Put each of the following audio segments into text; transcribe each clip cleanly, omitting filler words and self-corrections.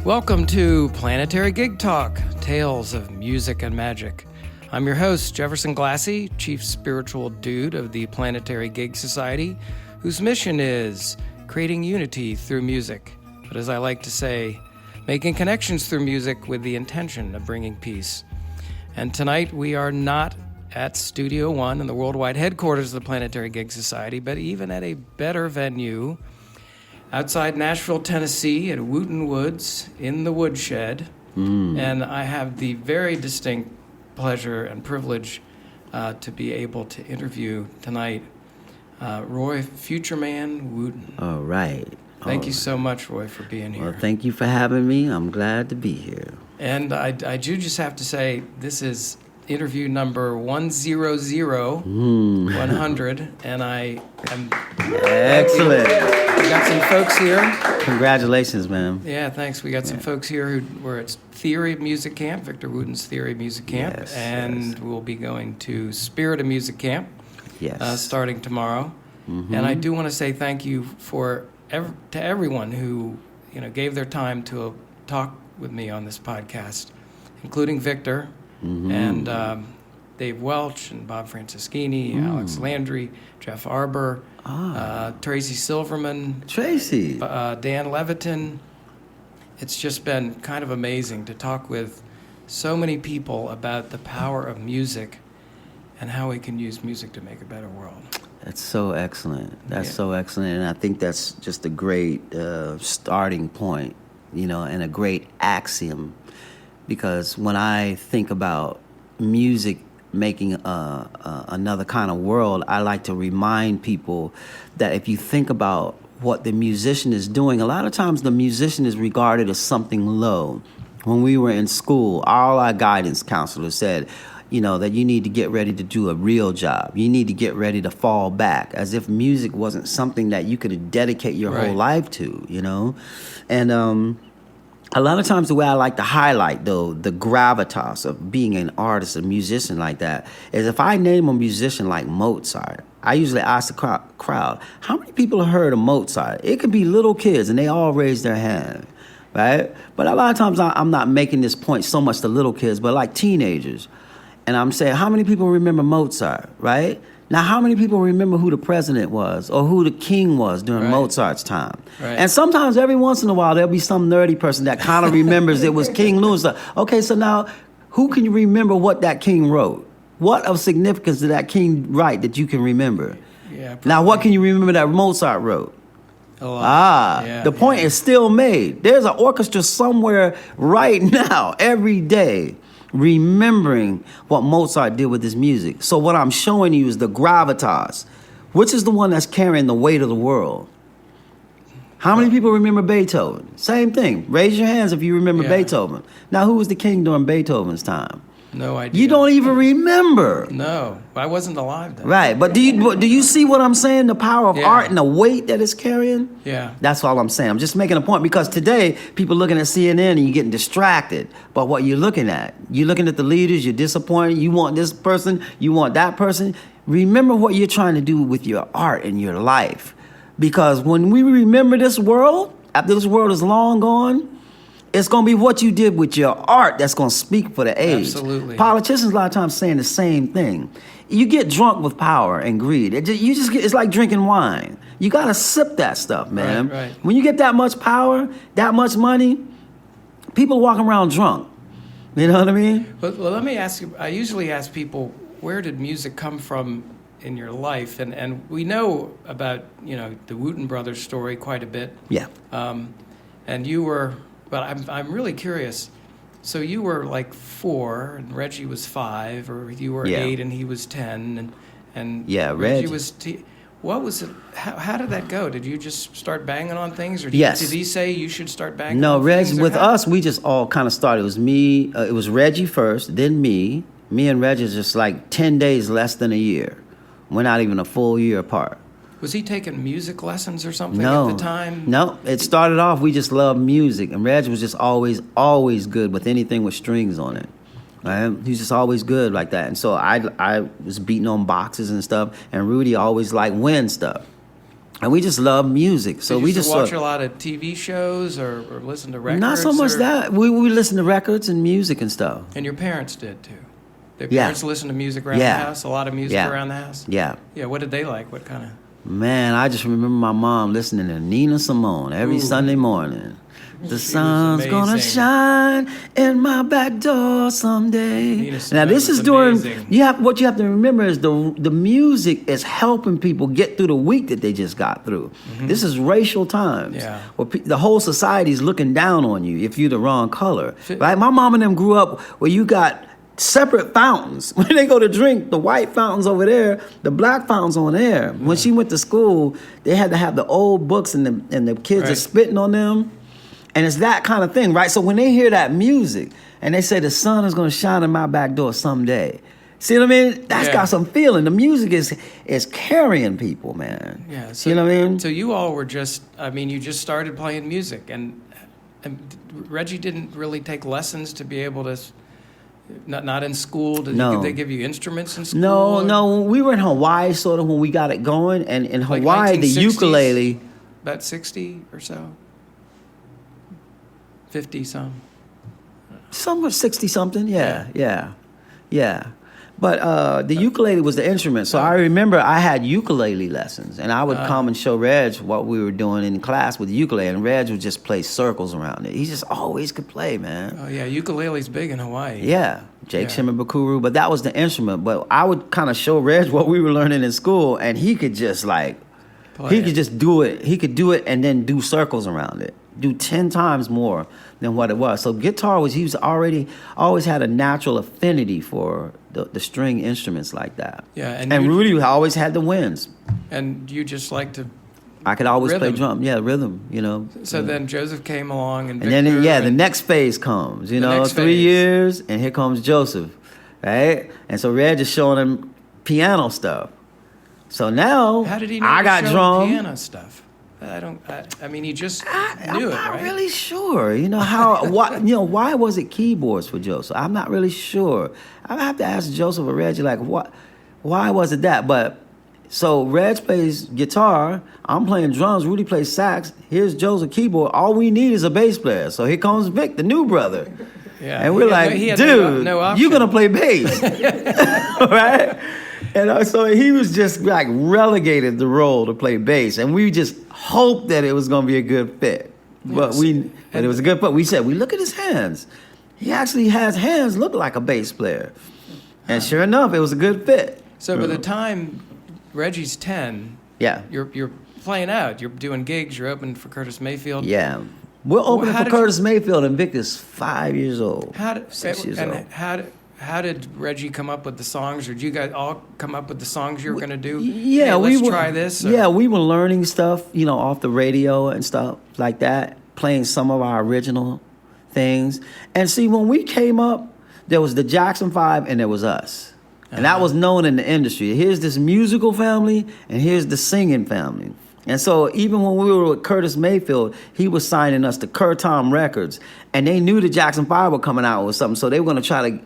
Welcome to Planetary Gig Talk, Tales of Music and Magic. I'm your host, Jefferson Glassy, Chief Spiritual Dude of the Planetary Gig Society, whose mission is creating unity through music, but as I like to say, making connections through music with the intention of bringing peace. And tonight we are not at Studio One in the worldwide headquarters of the Planetary Gig Society, but even at a better venue outside Nashville, Tennessee, at Wooten Woods in the Woodshed. And I have the very distinct pleasure and privilege to be able to interview tonight Roy Futureman Wooten. All right. Thank you so much, Roy, for being here. Well, thank you for having me. I'm glad to be here. And I do just have to say, this is interview number 100, and I am... Excellent. We got some folks here. Congratulations, man. Yeah, thanks. We got some folks here who were at Theory of Music Camp, Victor Wooten's Theory of Music Camp, we'll be going to Spirit of Music Camp starting tomorrow. And I do want to say thank you to everyone who gave their time to talk with me on this podcast, including Victor and Dave Welch and Bob Franceschini, Alex Landry, Jeff Arbor, Tracy Silverman, Dan Levitin. It's just been kind of amazing to talk with so many people about the power of music and how we can use music to make a better world. That's so excellent. So excellent. And I think that's just a great starting point, and a great axiom. Because when I think about music making another kind of world, I like to remind people that if you think about what the musician is doing, a lot of times the musician is regarded as something low. When we were in school, all our guidance counselors said, that you need to get ready to do a real job. You need to get ready to fall back, as if music wasn't something that you could dedicate your whole life to, And a lot of times the way I like to highlight, though, the gravitas of being an artist, a musician like that, is if I name a musician like Mozart, I usually ask the crowd, how many people have heard of Mozart? It could be little kids, and they all raise their hand, right? But a lot of times I'm not making this point so much to little kids, but like teenagers. And I'm saying, how many people remember Mozart, right? Now, how many people remember who the president was or who the king was during Mozart's time? Right. And sometimes, every once in a while, there'll be some nerdy person that kind of remembers it was King Louis. Okay, so now, who can you remember what that king wrote? What of significance did that king write that you can remember? Yeah. Now, what can you remember that Mozart wrote? The point is still made. There's an orchestra somewhere right now, every day, remembering what Mozart did with his music. So what I'm showing you is the gravitas, which is the one that's carrying the weight of the world. How many people remember Beethoven? Same thing. Raise your hands if you remember Beethoven. Now, who was the king during Beethoven's time? No idea. You don't even remember. No, I wasn't alive then. Right, but do you see what I'm saying? The power of art and the weight that it's carrying? Yeah. That's all I'm saying. I'm just making a point because today, people looking at CNN and you're getting distracted by what you're looking at. You're looking at the leaders, you're disappointed, you want this person, you want that person. Remember what you're trying to do with your art and your life. Because when we remember this world, after this world is long gone, it's going to be what you did with your art that's going to speak for the age. Absolutely. Politicians a lot of times saying the same thing. You get drunk with power and greed. It's like drinking wine. You got to sip that stuff, man. Right. When you get that much power, that much money, people walking around drunk. You know what I mean? Well, let me ask you, I usually ask people, where did music come from in your life? And we know about, the Wooten brothers story quite a bit. Yeah. And you were... But I'm really curious. So you were like 4, and Reggie was 5, or you were 8 and he was 10, and Reggie was. What was it? How did that go? Did you just start banging on things, or did he say you should start banging? No, on Reggie. things? With us, we just all kind of started. It was me. It was Reggie first, then me. Me and Reggie is just like 10 days less than a year. We're not even a full year apart. Was he taking music lessons or something at the time? No, it started off, we just loved music. And Reg was just always good with anything with strings on it. Right? He was just always good like that. And so I was beating on boxes and stuff. And Rudy always liked wind stuff. And we just love music. So Did you we just watch a lot of TV shows or listen to records? Not so much that. We listen to records and music and stuff. And your parents did too. Their parents listen to music around the house. A lot of music around the house. Yeah. Yeah. What did they like? What kind of? Man, I just remember my mom listening to Nina Simone every Sunday morning. The sun's gonna shine in my back door someday. Now this is during what you have to remember is the music is helping people get through the week that they just got through. Mm-hmm. This is racial times. Yeah. Where the whole society is looking down on you if you're the wrong color. Right? My mom and them grew up where you got separate fountains. When they go to drink, the white fountains over there, the black fountains on there. When she went to school, they had to have the old books and the kids are spitting on them. And it's that kind of thing, right? So when they hear that music and they say the sun is going to shine in my back door someday, see what I mean? That's got some feeling. The music is carrying people, man. Yeah. So, you know what I mean? So you all were you just started playing music, and Reggie didn't really take lessons to be able to. Not in school. Did they give you instruments in school? No. We were in Hawaii sort of when we got it going, and in Hawaii like the ukulele. About 60 or so. 50 some. Somewhat 60 something. Yeah. But the ukulele was the instrument. So I remember I had ukulele lessons, and I would come and show Reg what we were doing in class with the ukulele, and Reg would just play circles around it. He just always could play, man. Oh, yeah, ukulele's big in Hawaii. Yeah, Jake Shimabukuru, but that was the instrument. But I would kind of show Reg what we were learning in school, and he could just could just do it. He could do it and then do circles around it. Do 10 times more than what it was. So guitar he was always had a natural affinity for the string instruments like that. Yeah, and Rudy always had the winds. And you just like to. I could always play drum. Yeah, rhythm. You know. So then Joseph came along, and then the next phase comes. You know, 3 years, and here comes Joseph, right? And so Reg is showing him piano stuff. So now how did he know I got drum piano stuff? He just knew it, right? I'm not really sure. You know why was it keyboards for Joseph? I'm not really sure. I have to ask Joseph or Reggie, why was it that? But so Reg plays guitar, I'm playing drums, Rudy plays sax. Here's Joseph keyboard. All we need is a bass player. So here comes Vic, the new brother. Yeah, and we're dude, you're gonna play bass, right? And so he was just relegated the role to play bass, and we just hoped that it was going to be a good fit. But it was a good fit. We said, we look at his hands. He actually has hands look like a bass player, and sure enough, it was a good fit. So by the time Reggie's 10, you're playing out. You're doing gigs. You're opening for Curtis Mayfield. Yeah, we're opening for Curtis Mayfield, and Vic is 5 years old. 6 years old. How did Reggie come up with the songs, or did you guys all come up with the songs you were going to do? Yeah, let's try this. Or? Yeah, we were learning stuff, off the radio and stuff like that, playing some of our original things. And see, when we came up, there was the Jackson 5 and there was us. And that was known in the industry. Here's this musical family and here's the singing family. And so even when we were with Curtis Mayfield, he was signing us to Curtom Records. And they knew the Jackson 5 were coming out with something, so they were going to try to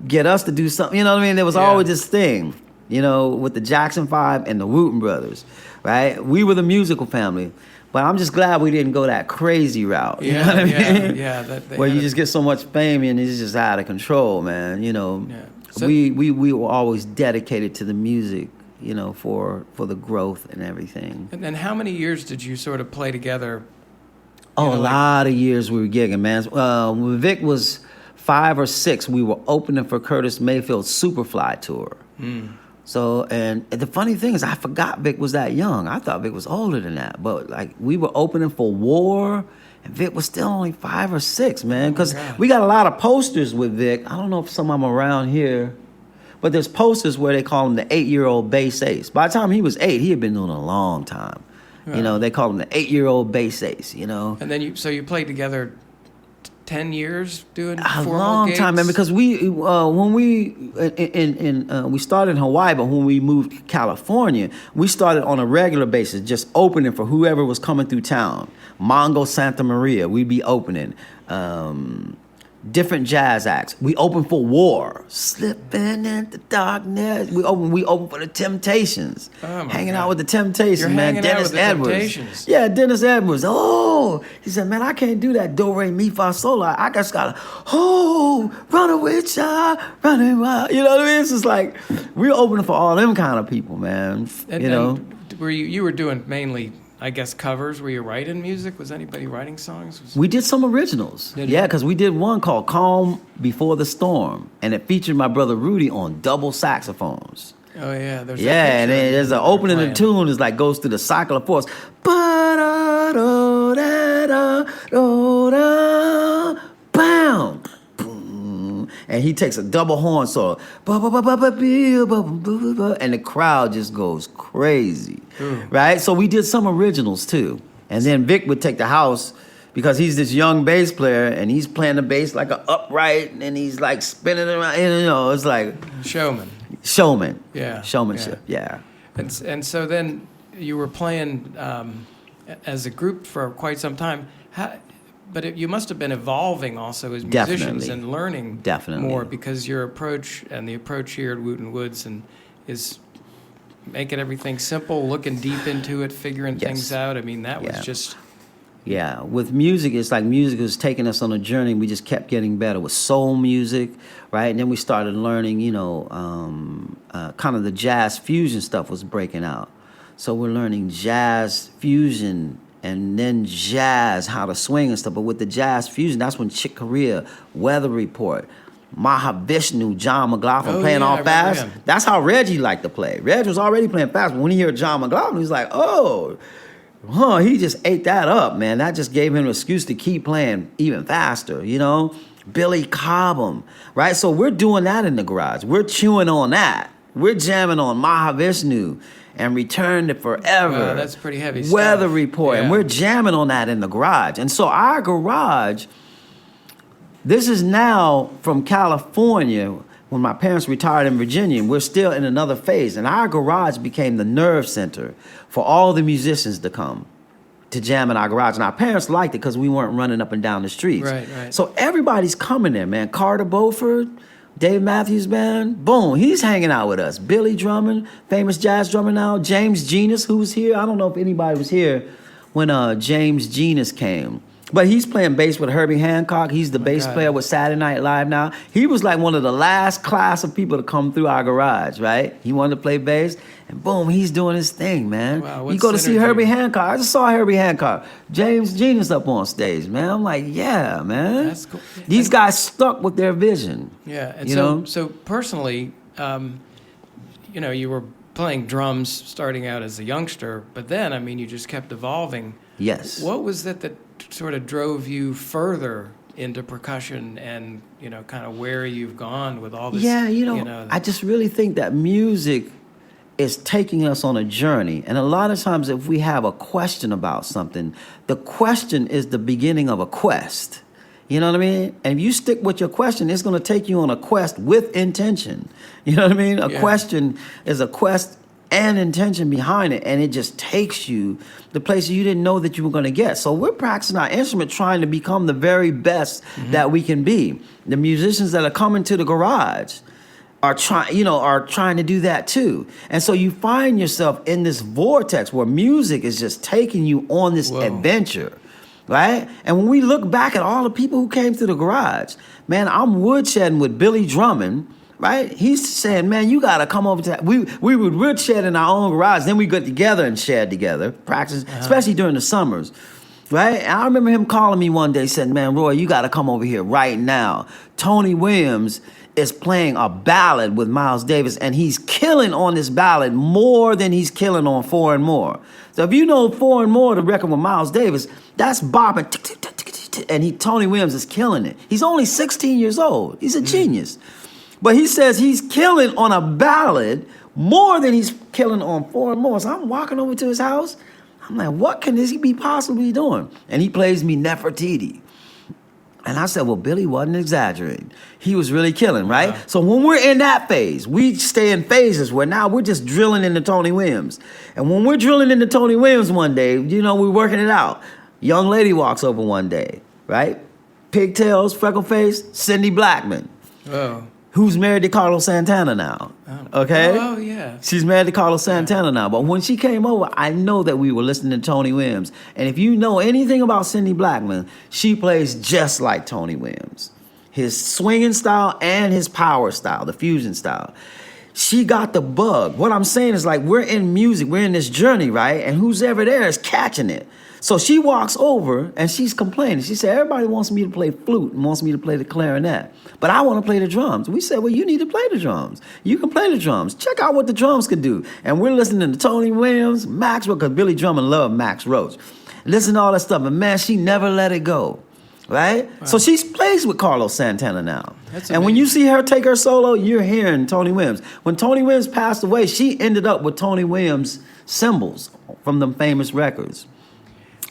get us to do something. You know what I mean? There was always this thing, with the Jackson 5 and the Wooten Brothers, right? We were the musical family. But I'm just glad we didn't go that crazy route. You know what I mean? Yeah. Where you just get so much fame and it's just out of control, man. So, we were always dedicated to the music, for the growth and everything. And then how many years did you sort of play together? A lot of years we were gigging, man. When Vic was 5 or 6, we were opening for Curtis Mayfield's Superfly tour. So, and the funny thing is, I forgot Vic was that young. I thought Vic was older than that. But we were opening for War, and Vic was still only 5 or 6, man. Because we got a lot of posters with Vic. I don't know if some of them are around here, but there's posters where they call him the 8-year-old bass ace. By the time he was 8, he had been doing it a long time. Right. They call him the 8-year-old bass ace. And then you played together 10 years doing a long gigs? Time, man. Because when we started in Hawaii, but when we moved to California, we started on a regular basis, just opening for whoever was coming through town. Mongo Santa Maria, we'd be opening. different jazz acts. We open for War, slipping in the darkness. We open for the Temptations, hanging out with the Temptations, You're man. hanging out with the Edwards, Temptations. yeah, Dennis Edwards. Oh, he said, man, I can't do that do re mi fa sol la. I just gotta running with child, running wild. You know what I mean? It's just like we're opening for all them kind of people, man. And, you know, and were you were doing mainly, I guess, covers? Were you writing music? Was anybody writing songs? we did some originals. Yeah, because we did one called Calm Before the Storm, and it featured my brother Rudy on double saxophones. Oh yeah, there's Yeah, and then there's an opening of the tune is like goes through the cycle of force. Bam! And he takes a double horn solo. And the crowd just goes crazy. Right? So we did some originals too. And then Vic would take the house because he's this young bass player and he's playing the bass like an upright and he's like spinning around. You know, it's like showman. Yeah. Showmanship, yeah. And so then you were playing as a group for quite some time. But you must have been evolving also as musicians Definitely. and learning Definitely. more, because your approach and the approach here at Wooten Woods is making everything simple, looking deep into it, figuring things out. I mean, that was just... Yeah, with music, it's like music was taking us on a journey. We just kept getting better with soul music, right? And then we started learning, kind of the jazz fusion stuff was breaking out. So we're learning jazz fusion and then jazz, how to swing and stuff. But with the jazz fusion, that's when Chick Corea, Weather Report, Mahavishnu, John McLaughlin playing all fast. Him. That's how Reggie liked to play. Reg was already playing fast, but when he heard John McLaughlin, he's like, he just ate that up, man. That just gave him an excuse to keep playing even faster, you know? Billy Cobham, right? So we're doing that in the garage. We're chewing on that. We're jamming on Mahavishnu and Return to Forever. Wow, that's pretty heavy stuff. Weather Report. And we're jamming on that in the garage. And so our garage, this is now from California, when my parents retired in Virginia, and we're still in another phase. And our garage became the nerve center for all the musicians to come to jam in our garage. And our parents liked it because we weren't running up and down the streets. Right. So everybody's coming there, man. Carter Beauford, Dave Matthews Band, boom, he's hanging out with us. Billy Drummond, famous jazz drummer now. James Genius, who's here. I don't know if anybody was here when James Genius came. But he's playing bass with Herbie Hancock. He's the bass player with Saturday Night Live now. He was like one of the last class of people to come through our garage, right? He wanted to play bass, and boom, he's doing his thing, man. Wow, you go to see Herbie Hancock. I just saw Herbie Hancock. James Genius up on stage, man. I'm like, yeah, man. That's cool. These guys stuck with their vision. Yeah, and so personally, you were playing drums starting out as a youngster, but then, I mean, you just kept evolving. Yes. What was it that sort of drove you further into percussion and, kind of where you've gone with all this? Yeah, I just really think that music is taking us on a journey. And a lot of times if we have a question about something, the question is the beginning of a quest. You know what I mean? And if you stick with your question, it's going to take you on a quest with intention. You know what I mean? A question is a quest and intention behind it, and it just takes you the places you didn't know that you were going to get. So we're practicing our instrument, trying to become the very best that we can be. The musicians that are coming to the garage are trying to do that too. And so you find yourself in this vortex where music is just taking you on this adventure, right? And when we look back at all the people who came to the garage, man, I'm woodshedding with Billy Drummond. Right? He's saying, man, you got to come over to that. We would woodshed in our own garage. Then we got together and shed together, practice, especially during the summers. Right? And I remember him calling me one day, said, man, Roy, you got to come over here right now. Tony Williams is playing a ballad with Miles Davis, and he's killing on this ballad more than he's killing on Four and More. So if you know Four and More, the record with Miles Davis, that's bopping, and Tony Williams is killing it. He's only 16 years old. He's a genius. But he says he's killing on a ballad more than he's killing on Four and More. So I'm walking over to his house. I'm like, what can this be possibly doing? And he plays me Nefertiti. And I said, well, Billy wasn't exaggerating. He was really killing, right? Uh-huh. So when we're in that phase, we stay in phases where now we're just drilling into Tony Williams. And when we're drilling into Tony Williams one day, we're working it out. Young lady walks over one day, right? pigtails, freckle face, Cindy Blackman. Oh. Who's married to Carlos Santana now. Okay? Oh, yeah. She's married to Carlos Santana now. But when she came over, I know that we were listening to Tony Williams. And if you know anything about Cindy Blackman, she plays just like Tony Williams. His swinging style and his power style, the fusion style. She got the bug. What I'm saying is, like, we're in music, we're in this journey, right? And who's ever there is catching it. So she walks over and she's complaining. She said, everybody wants me to play flute and wants me to play the clarinet, but I want to play the drums. We said, well, you need to play the drums. You can play the drums. Check out what the drums could do. And we're listening to Tony Williams, Max Roach, because Billy Drummond loved Max Roach. Listen to all that stuff. And man, she never let it go. Right? Wow. So she plays with Carlos Santana now. And when you see her take her solo, you're hearing Tony Williams. When Tony Williams passed away, she ended up with Tony Williams cymbals from them famous records.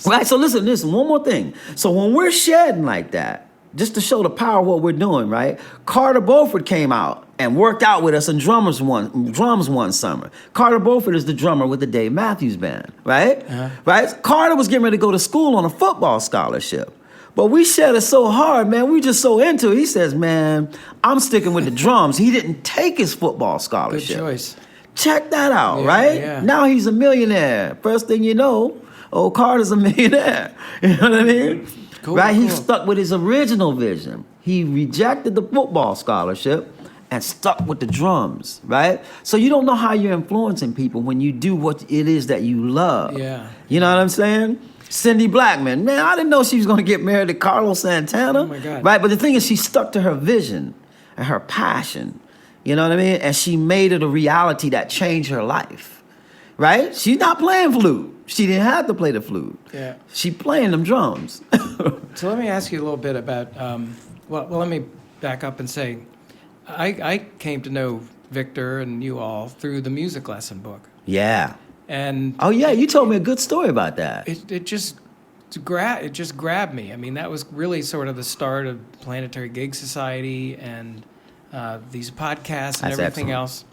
Right, so listen, one more thing. So when we're shedding like that, just to show the power of what we're doing, right? Carter Beauford came out and worked out with us in drums one summer. Carter Beauford is the drummer with the Dave Matthews Band, right? Right? Carter was getting ready to go to school on a football scholarship. But we shed it so hard, man. We just so into it. He says, man, I'm sticking with the drums. He didn't take his football scholarship. Good choice. Check that out, right? Yeah. Now he's a millionaire. First thing you know, old Carter's a millionaire. You know what I mean? Cool, right? Cool. He stuck with his original vision. He rejected the football scholarship and stuck with the drums, right? So you don't know how you're influencing people when you do what it is that you love. Yeah. You know what I'm saying? Cindy Blackman, man, I didn't know she was going to get married to Carlos Santana. Oh my God. Right? But the thing is, she stuck to her vision and her passion. You know what I mean? And she made it a reality that changed her life. Right? She's not playing flute. She didn't have to play the flute. Yeah. She playing them drums. So let me ask you a little bit about, well, let me back up and say, I came to know Victor and you all through the music lesson book. Yeah. And oh yeah, you told me a good story about that. It just grabbed me. I mean, that was really sort of the start of Planetary Gig Society and these podcasts and That's everything excellent. else.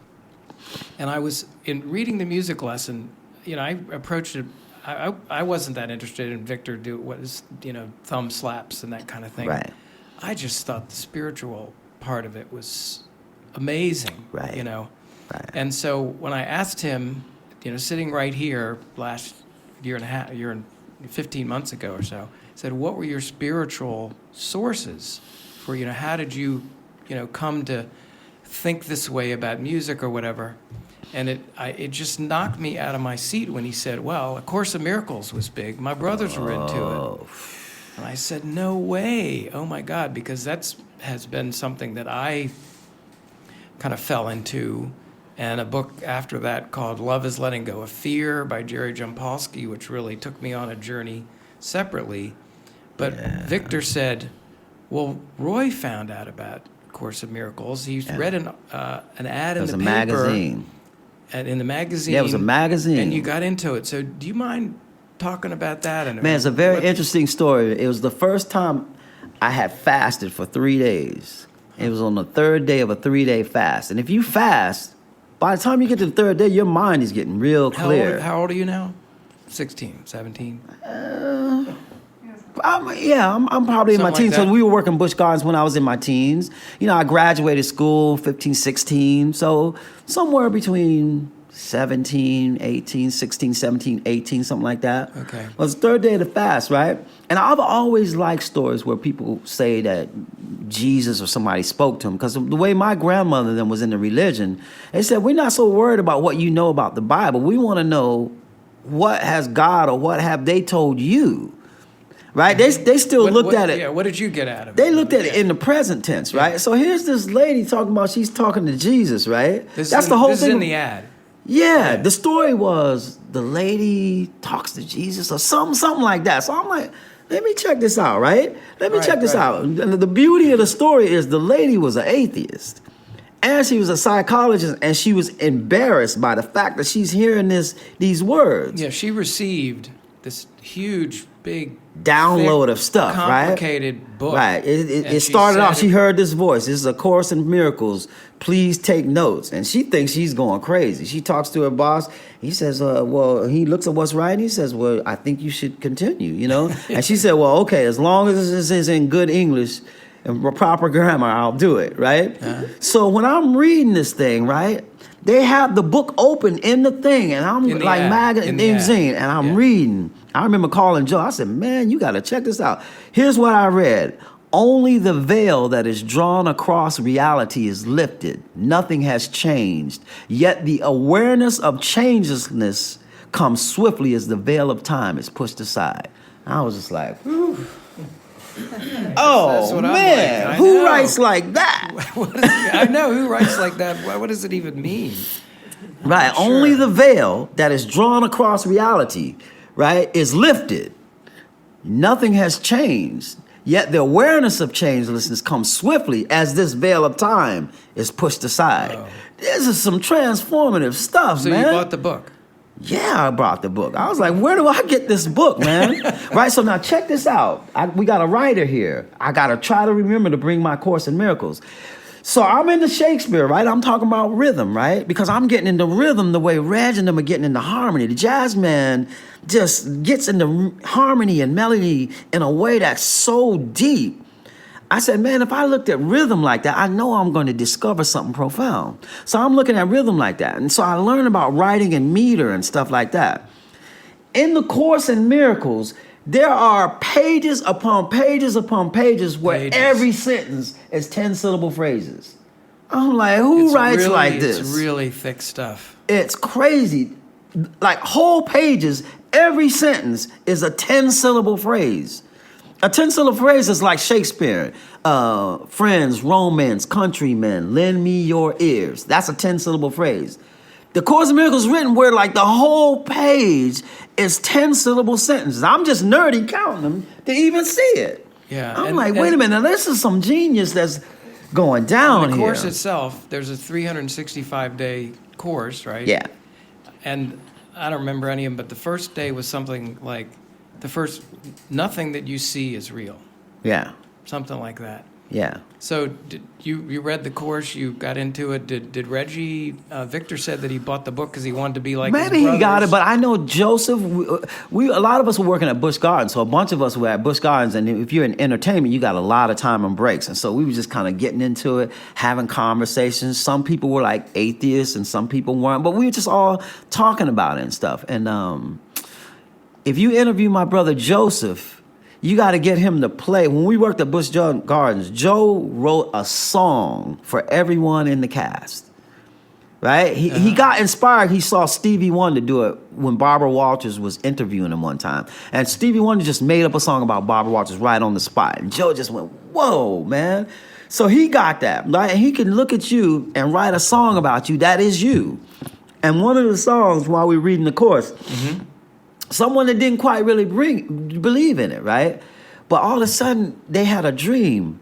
And I was in reading the music lesson. You know, I approached it. I wasn't that interested in Victor do what is, you know, thumb slaps and that kind of thing. Right. I just thought the spiritual part of it was amazing. Right. You know. Right. And so when I asked him, you know, sitting right here last year and 15 months ago or so, I said, what were your spiritual sources for, you know, how did you, you know, come to think this way about music or whatever? And it just knocked me out of my seat when he said, well, A Course in Miracles was big. My brothers were into it. And I said, no way. Oh, my God, because has been something that I kind of fell into. And a book after that called Love is Letting Go of Fear by Jerry Jampolsky, which really took me on a journey separately. But Victor said, well, Roy found out about Course in Miracles. He read an ad in the paper. Magazine. And in the magazine. Yeah, it was a magazine. And you got into it. So do you mind talking about that? And man, it's a very interesting story. It was the first time I had fasted for 3 days. It was on the third day of a 3-day fast. And if you fast, by the time you get to the third day, your mind is getting real clear. How old are you now? 16, 17? I'm probably in my teens. Like so we were working Busch Gardens when I was in my teens. You know, I graduated school 15, 16. So somewhere between 17, 18, 16, 17, 18, something like that. Okay. It was the third day of the fast, right? And I've always liked stories where people say that Jesus or somebody spoke to him. Because the way my grandmother then was in the religion, they said, we're not so worried about what you know about the Bible. We want to know what has God or what have they told you. Right? They still looked at it. Yeah, what did you get out of it? They looked at it in the present tense, right? So here's this lady talking about she's talking to Jesus, right? That's the whole thing. This is in the ad. Yeah, the story was the lady talks to Jesus or something like that. So I'm like, let me check this out, right? Let me check this out. And the beauty of the story is the lady was an atheist. And she was a psychologist, and she was embarrassed by the fact that she's hearing these words. Yeah, she received this huge big download thick, of stuff, complicated book. Right. It started off, she heard this voice. This is A Course in Miracles. Please take notes. And she thinks she's going crazy. She talks to her boss. He says, he looks at what's right. And he says, well, I think you should continue, And she said, well, okay, as long as this is in good English and proper grammar, I'll do it, right? Uh-huh. So when I'm reading this thing, right, they have the book open in the thing, and I'm like magazine, and I'm reading. I remember calling Joe. I said, man, you got to check this out. Here's what I read. Only the veil that is drawn across reality is lifted. Nothing has changed. Yet the awareness of changelessness comes swiftly as the veil of time is pushed aside. I was just like, whew. Oh, man, like. Who writes like that? I know, who writes like that? What does it even mean? Right, sure. Only the veil that is drawn across reality, right, is lifted. Nothing has changed, yet the awareness of changelessness comes swiftly as this veil of time is pushed aside. Oh. This is some transformative stuff, man. So you bought the book? Yeah, I brought the book. I was like, where do I get this book, man? Right, so now check this out. We got a writer here. I got to try to remember to bring my Course in Miracles. So I'm into Shakespeare, right? I'm talking about rhythm, right? Because I'm getting into rhythm the way Reg and them are getting into harmony. The jazz man just gets into harmony and melody in a way that's so deep. I said, man, if I looked at rhythm like that, I know I'm going to discover something profound. So I'm looking at rhythm like that. And so I learned about writing and meter and stuff like that. In the Course in Miracles, there are pages upon pages upon pages where every sentence is 10-syllable phrases. I'm like, who writes like this? It's really thick stuff. It's crazy. Like whole pages, every sentence is a 10-syllable phrase. A 10-syllable phrase is like Shakespeare. Friends, romance, countrymen, lend me your ears. That's a 10-syllable phrase. The Course in Miracles is written where like the whole page is 10-syllable sentences. I'm just nerdy counting them to even see it. Yeah. I'm like, wait a minute, this is some genius that's going down here. The course itself, there's a 365-day course, right? Yeah. And I don't remember any of them, but the first day was something like, nothing that you see is real. Yeah. Something like that. Yeah. So you read the course, you got into it. Did Reggie, Victor said that he bought the book because he wanted to be like his Maybe brothers. He got it, but I know Joseph, we a lot of us were working at Busch Gardens, so a bunch of us were at Busch Gardens, and if you're in entertainment, you got a lot of time and breaks, and so we were just kind of getting into it, having conversations. Some people were like atheists, and some people weren't, but we were just all talking about it and stuff, and if you interview my brother Joseph, you got to get him to play. When we worked at Busch Gardens, Joe wrote a song for everyone in the cast, right? He got inspired. He saw Stevie Wonder do it when Barbara Walters was interviewing him one time. And Stevie Wonder just made up a song about Barbara Walters right on the spot. And Joe just went, whoa, man. So he got that, right? And he can look at you and write a song about you. That is you. And one of the songs while we were reading the course, someone that didn't quite really believe in it, right? But all of a sudden, they had a dream.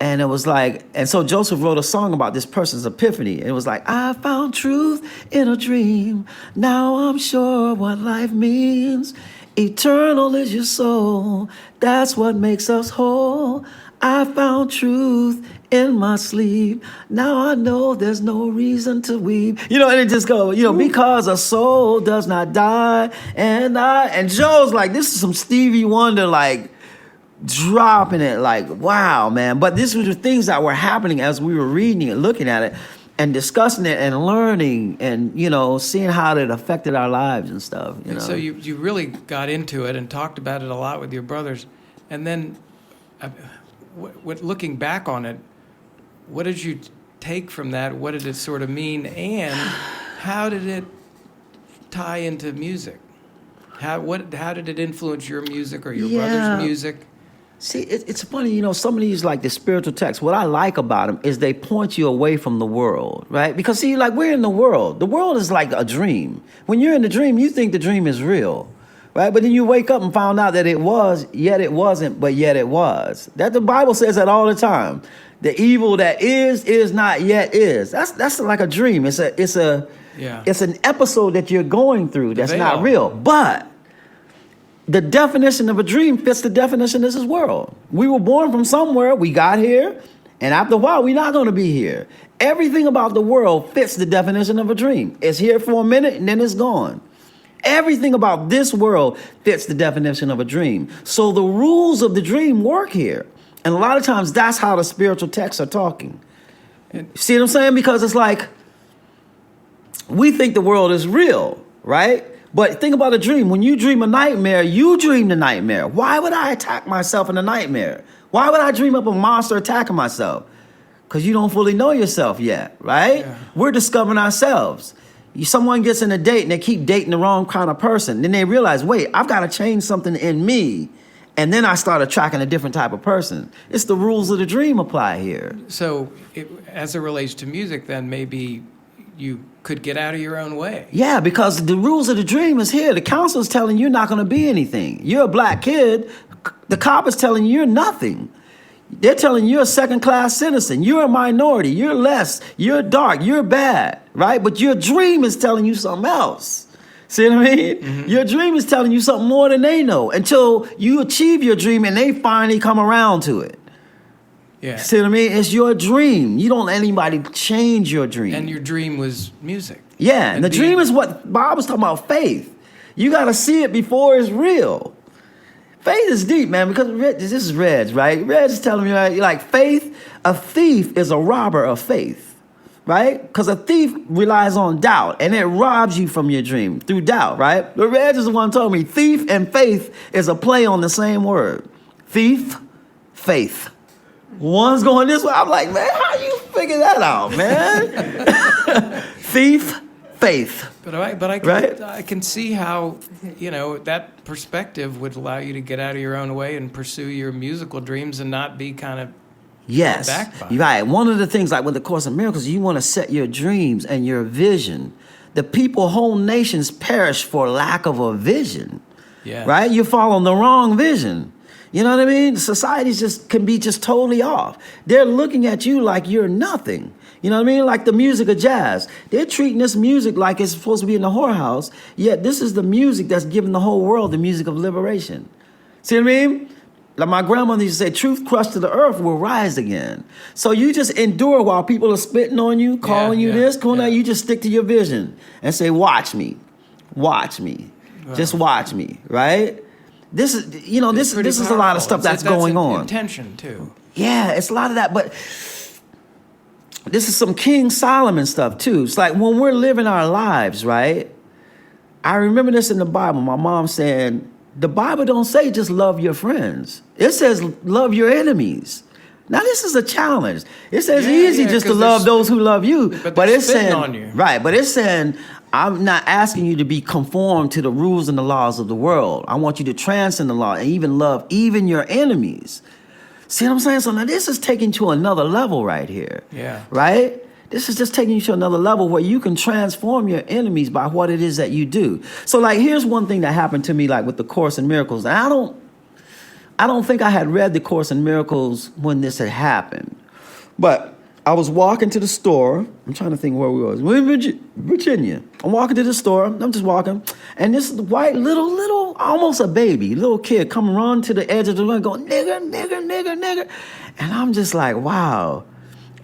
And it was like, and so Joseph wrote a song about this person's epiphany. And it was like, I found truth in a dream. Now I'm sure what life means. Eternal is your soul. That's what makes us whole. I found truth in my sleep. Now I know there's no reason to weep. And it just goes, because a soul does not die. And Joe's like, this is some Stevie Wonder, like, dropping it, like, wow, man. But this was the things that were happening as we were reading it, looking at it, and discussing it, and learning, and, seeing how it affected our lives and stuff. And so you really got into it and talked about it a lot with your brothers. And then, looking back on it, what did you take from that? What did it sort of mean? And how did it tie into music? How did it influence your music or your brother's music? See, it's funny, some of these, like the spiritual texts, what I like about them is they point you away from the world, right? Because, see, like we're in the world. The world is like a dream. When you're in the dream, you think the dream is real. Right, but then you wake up and found out that it was, yet it wasn't, but yet it was. That the Bible says that all the time. The evil that is not, yet is. That's like a dream. It's an episode that you're going through that's not real. But the definition of a dream fits the definition of this world. We were born from somewhere, we got here, and after a while, we're not going to be here. Everything about the world fits the definition of a dream. It's here for a minute, and then it's gone. Everything about this world fits the definition of a dream. So the rules of the dream work here. And a lot of times, that's how the spiritual texts are talking. See what I'm saying? Because it's like, we think the world is real, right? But think about a dream. When you dream a nightmare, you dream the nightmare. Why would I attack myself in a nightmare? Why would I dream up a monster attacking myself? Because you don't fully know yourself yet, right? Yeah. We're discovering ourselves. Someone gets in a date and they keep dating the wrong kind of person. Then they realize, wait, I've got to change something in me. And then I start attracting a different type of person. It's the rules of the dream apply here. So as it relates to music, then maybe you could get out of your own way. Yeah, because the rules of the dream is here. The counselor's telling you you're not going to be anything. You're a black kid. The cop is telling you you're nothing. They're telling you you're a second-class citizen. You're a minority. You're less. You're dark. You're bad, right? But your dream is telling you something else. See what I mean? Mm-hmm. Your dream is telling you something more than they know until you achieve your dream and they finally come around to it. Yeah. See what I mean? It's your dream. You don't let anybody change your dream. And your dream was music. Yeah, and the dream is what Bob was talking about, faith. You got to see it before it's real. Faith is deep, man, because this is Reg, right? Reg is telling me, right, like faith, a thief is a robber of faith, right? Because a thief relies on doubt, and it robs you from your dream through doubt, right? But Reg is the one who told me thief and faith is a play on the same word. Thief, faith. One's going this way. I'm like, man, how you figure that out, man? Thief, faith. But I can see how, that perspective would allow you to get out of your own way and pursue your musical dreams and not be kind of backed by. Right. One of the things, like with the Course in Miracles, you want to set your dreams and your vision. The people, whole nations perish for lack of a vision. Yeah. Right? You're following the wrong vision. You know what I mean? Society can be totally off. They're looking at you like you're nothing. You know what I mean? Like the music of jazz. They're treating this music like it's supposed to be in the whorehouse, yet this is the music that's giving the whole world the music of liberation. See what I mean? Like my grandmother used to say, truth crushed to the earth will rise again. So you just endure while people are spitting on you, calling you this, calling that. You just stick to your vision and say, watch me. Watch me. Wow. Just watch me, right? This is, this is a lot of stuff that's going on. Intention, too. Yeah, it's a lot of that, but this is some King Solomon stuff, too. It's like when we're living our lives, right? I remember this in the Bible. My mom saying, the Bible don't say just love your friends. It says love your enemies. Now, this is a challenge. It says easy just to love those who love you. But it's saying, on you. Right, but it's saying, I'm not asking you to be conformed to the rules and the laws of the world. I want you to transcend the law and even love even your enemies. See what I'm saying? So now this is taking to another level right here. Yeah. Right? This is just taking you to another level where you can transform your enemies by what it is that you do. So like, here's one thing that happened to me, like with the Course in Miracles. And I don't think I had read the Course in Miracles when this had happened. But I was walking to the store. I'm trying to think where we was. We're in Virginia. I'm walking to the store. I'm just walking. And this white little, almost a baby, little kid come run to the edge of the room going, nigger, nigger, nigger, nigger. And I'm just like, wow.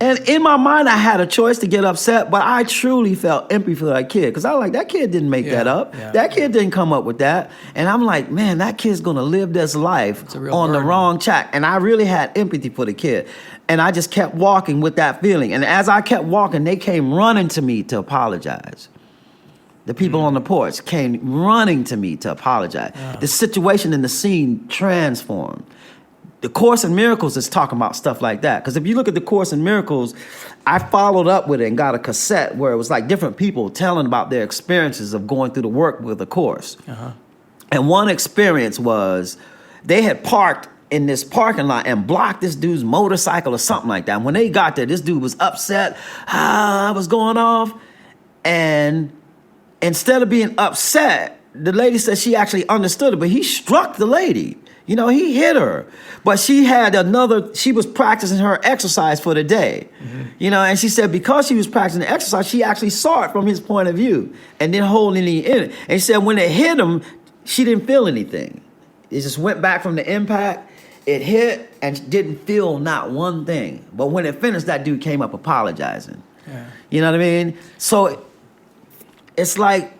And in my mind, I had a choice to get upset, but I truly felt empathy for that kid. Because I was like, that kid didn't make that up. Yeah. That kid didn't come up with that. And I'm like, man, that kid's going to live this life on the wrong track. And I really had empathy for the kid. And I just kept walking with that feeling. And as I kept walking, they came running to me to apologize. The people on the porch came running to me to apologize. Yeah. The situation and the scene transformed. The Course in Miracles is talking about stuff like that. Because if you look at the Course in Miracles, I followed up with it and got a cassette where it was like different people telling about their experiences of going through the work with the Course. Uh-huh. And one experience was they had parked in this parking lot and blocked this dude's motorcycle or something like that. And when they got there, this dude was upset. I was going off. And instead of being upset, the lady said she actually understood it, but he struck the lady. He hit her, but she was practicing her exercise for the day, and she said because she was practicing the exercise, she actually saw it from his point of view and didn't hold any in it. And she said when it hit him, she didn't feel anything. It just went back from the impact. It hit and didn't feel not one thing. But when it finished, that dude came up apologizing. Yeah. You know what I mean? So it's like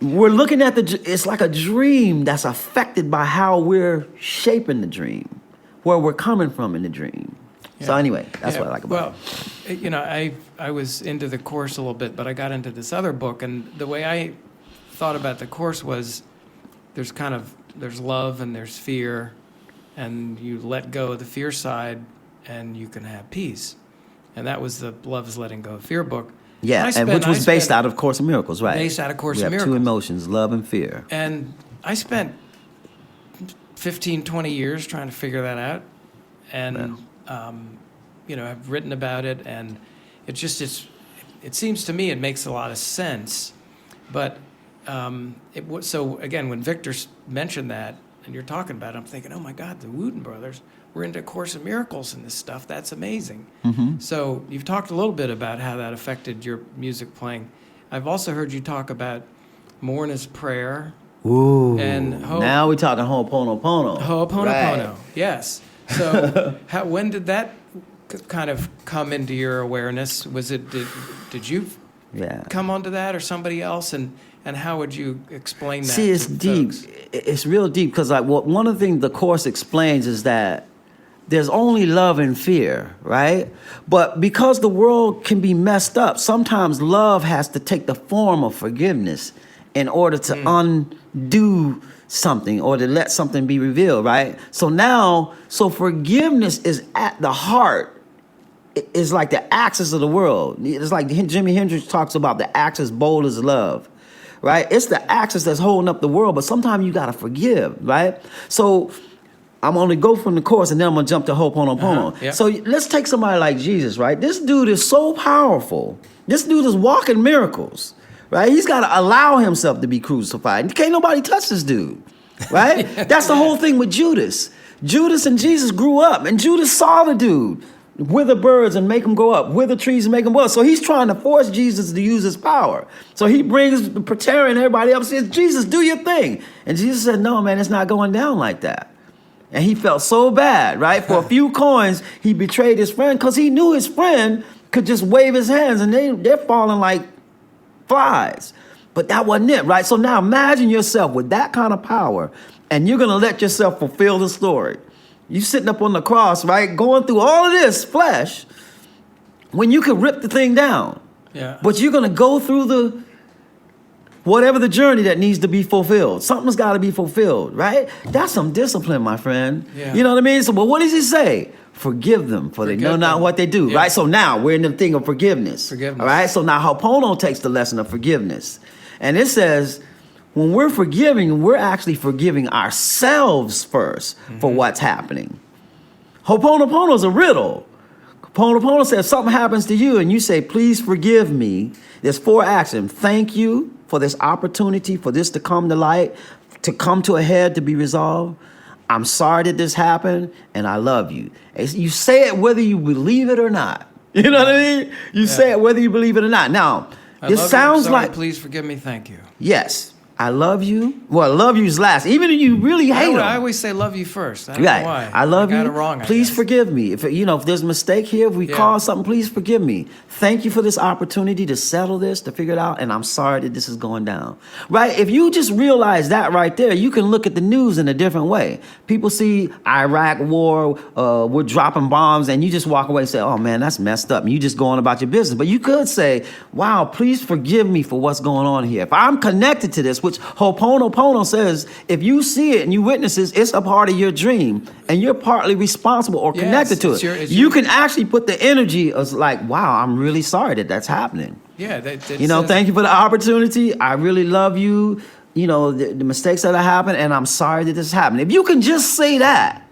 we're looking at it's like a dream that's affected by how we're shaping the dream, where we're coming from in the dream. Yeah. So anyway, that's what I like about it. Well, I was into the Course a little bit, but I got into this other book, and the way I thought about the Course was there's love and there's fear, and you let go of the fear side and you can have peace. And that was the Love is Letting Go of Fear book. Yeah, which was based out of Course in Miracles, right? Based out of Course in Miracles. Two emotions, love and fear. And I spent 15, 20 years trying to figure that out. And, I've written about it, and it seems to me it makes a lot of sense. But so again, when Victor mentioned that, and you're talking about it, I'm thinking, oh my God, the Wooten brothers were into Course in Miracles and this stuff. That's amazing. Mm-hmm. So you've talked a little bit about how that affected your music playing. I've also heard you talk about Morna's prayer. Ooh. And now we're talking Ho'oponopono. Ho'oponopono, right. Yes. So when did that kind of come into your awareness? Was it did you come onto that, or somebody else? And how would you explain that? See, it's deep. Folks? It's real deep because one of the things the Course explains is that there's only love and fear, right? But because the world can be messed up, sometimes love has to take the form of forgiveness in order to undo something or to let something be revealed, right? So forgiveness is at the heart. It's like the axis of the world. It's like Jimi Hendrix talks about the axis bold as love, right? It's the axis that's holding up the world, but sometimes you got to forgive, right? So I'm going to go from the Course, and then I'm going to jump to Ho'oponopono. Yep. So let's take somebody like Jesus, right? This dude is so powerful. This dude is walking miracles, right? He's got to allow himself to be crucified. Can't nobody touch this dude, right? That's the whole thing with Judas. Judas and Jesus grew up, and Judas saw the dude wither birds and make them go up, wither trees and make them go up. So he's trying to force Jesus to use his power. So he brings the Praetorian and everybody up and says, Jesus, do your thing. And Jesus said, no, man, it's not going down like that. And he felt so bad, right? For a few coins, he betrayed his friend because he knew his friend could just wave his hands and they're falling like flies. But that wasn't it, right? So now imagine yourself with that kind of power, and you're going to let yourself fulfill the story. You sitting up on the cross, right, going through all of this flesh when you could rip the thing down. Yeah. But you're going to go through whatever the journey that needs to be fulfilled. Something's got to be fulfilled, right? That's some discipline, my friend. Yeah. You know what I mean? So, but what does he say? Forgive them, for they know not what they do, right? So now we're in the thing of forgiveness. All right? So now Ho'opono takes the lesson of forgiveness. And it says, when we're forgiving, we're actually forgiving ourselves first for what's happening. Ho'oponopono is a riddle. Ho'oponopono says something happens to you and you say, please forgive me. There's 4 actions. Thank you for this opportunity, for this to come to light, to come to a head, to be resolved. I'm sorry that this happened, and I love you. You say it whether you believe it or not. You know what I mean? You say it whether you believe it or not. Now, this sounds like... Please forgive me, thank you. Yes. I love you. Well, love you's last. Even if you really hate them. I always say love you first. I don't know why. I love you. Got it wrong, please forgive me. If there's a mistake here, if we caused something, please forgive me. Thank you for this opportunity to settle this, to figure it out, and I'm sorry that this is going down. Right? If you just realize that right there, you can look at the news in a different way. People see Iraq war, we're dropping bombs, and you just walk away and say, oh man, that's messed up. And you just go on about your business. But you could say, wow, please forgive me for what's going on here. If I'm connected to this, which Ho'oponopono says, if you see it and you witness it, it's a part of your dream, and you're partly responsible or connected to it. You can actually put the energy of like, wow, I'm really sorry that that's happening. Yeah. Thank you for the opportunity. I really love you. The mistakes that have happened, and I'm sorry that this happened. If you can just say that,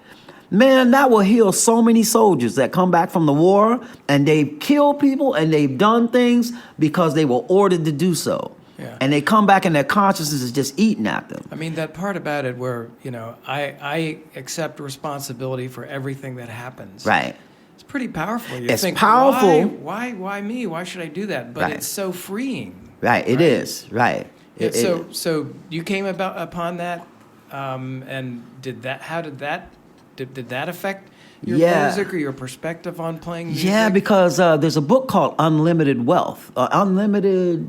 man, that will heal so many soldiers that come back from the war and they've killed people and they've done things because they were ordered to do so. Yeah. And they come back and their consciousness is just eating at them. I mean, that part about it where, I accept responsibility for everything that happens. Right. It's pretty powerful. You it's think, powerful. Why me? Why should I do that? But it's so freeing. Right. It is. Right. So you came upon that And did that affect your Yeah. music or your perspective on playing music? Yeah, because there's a book called Unlimited Wealth, Unlimited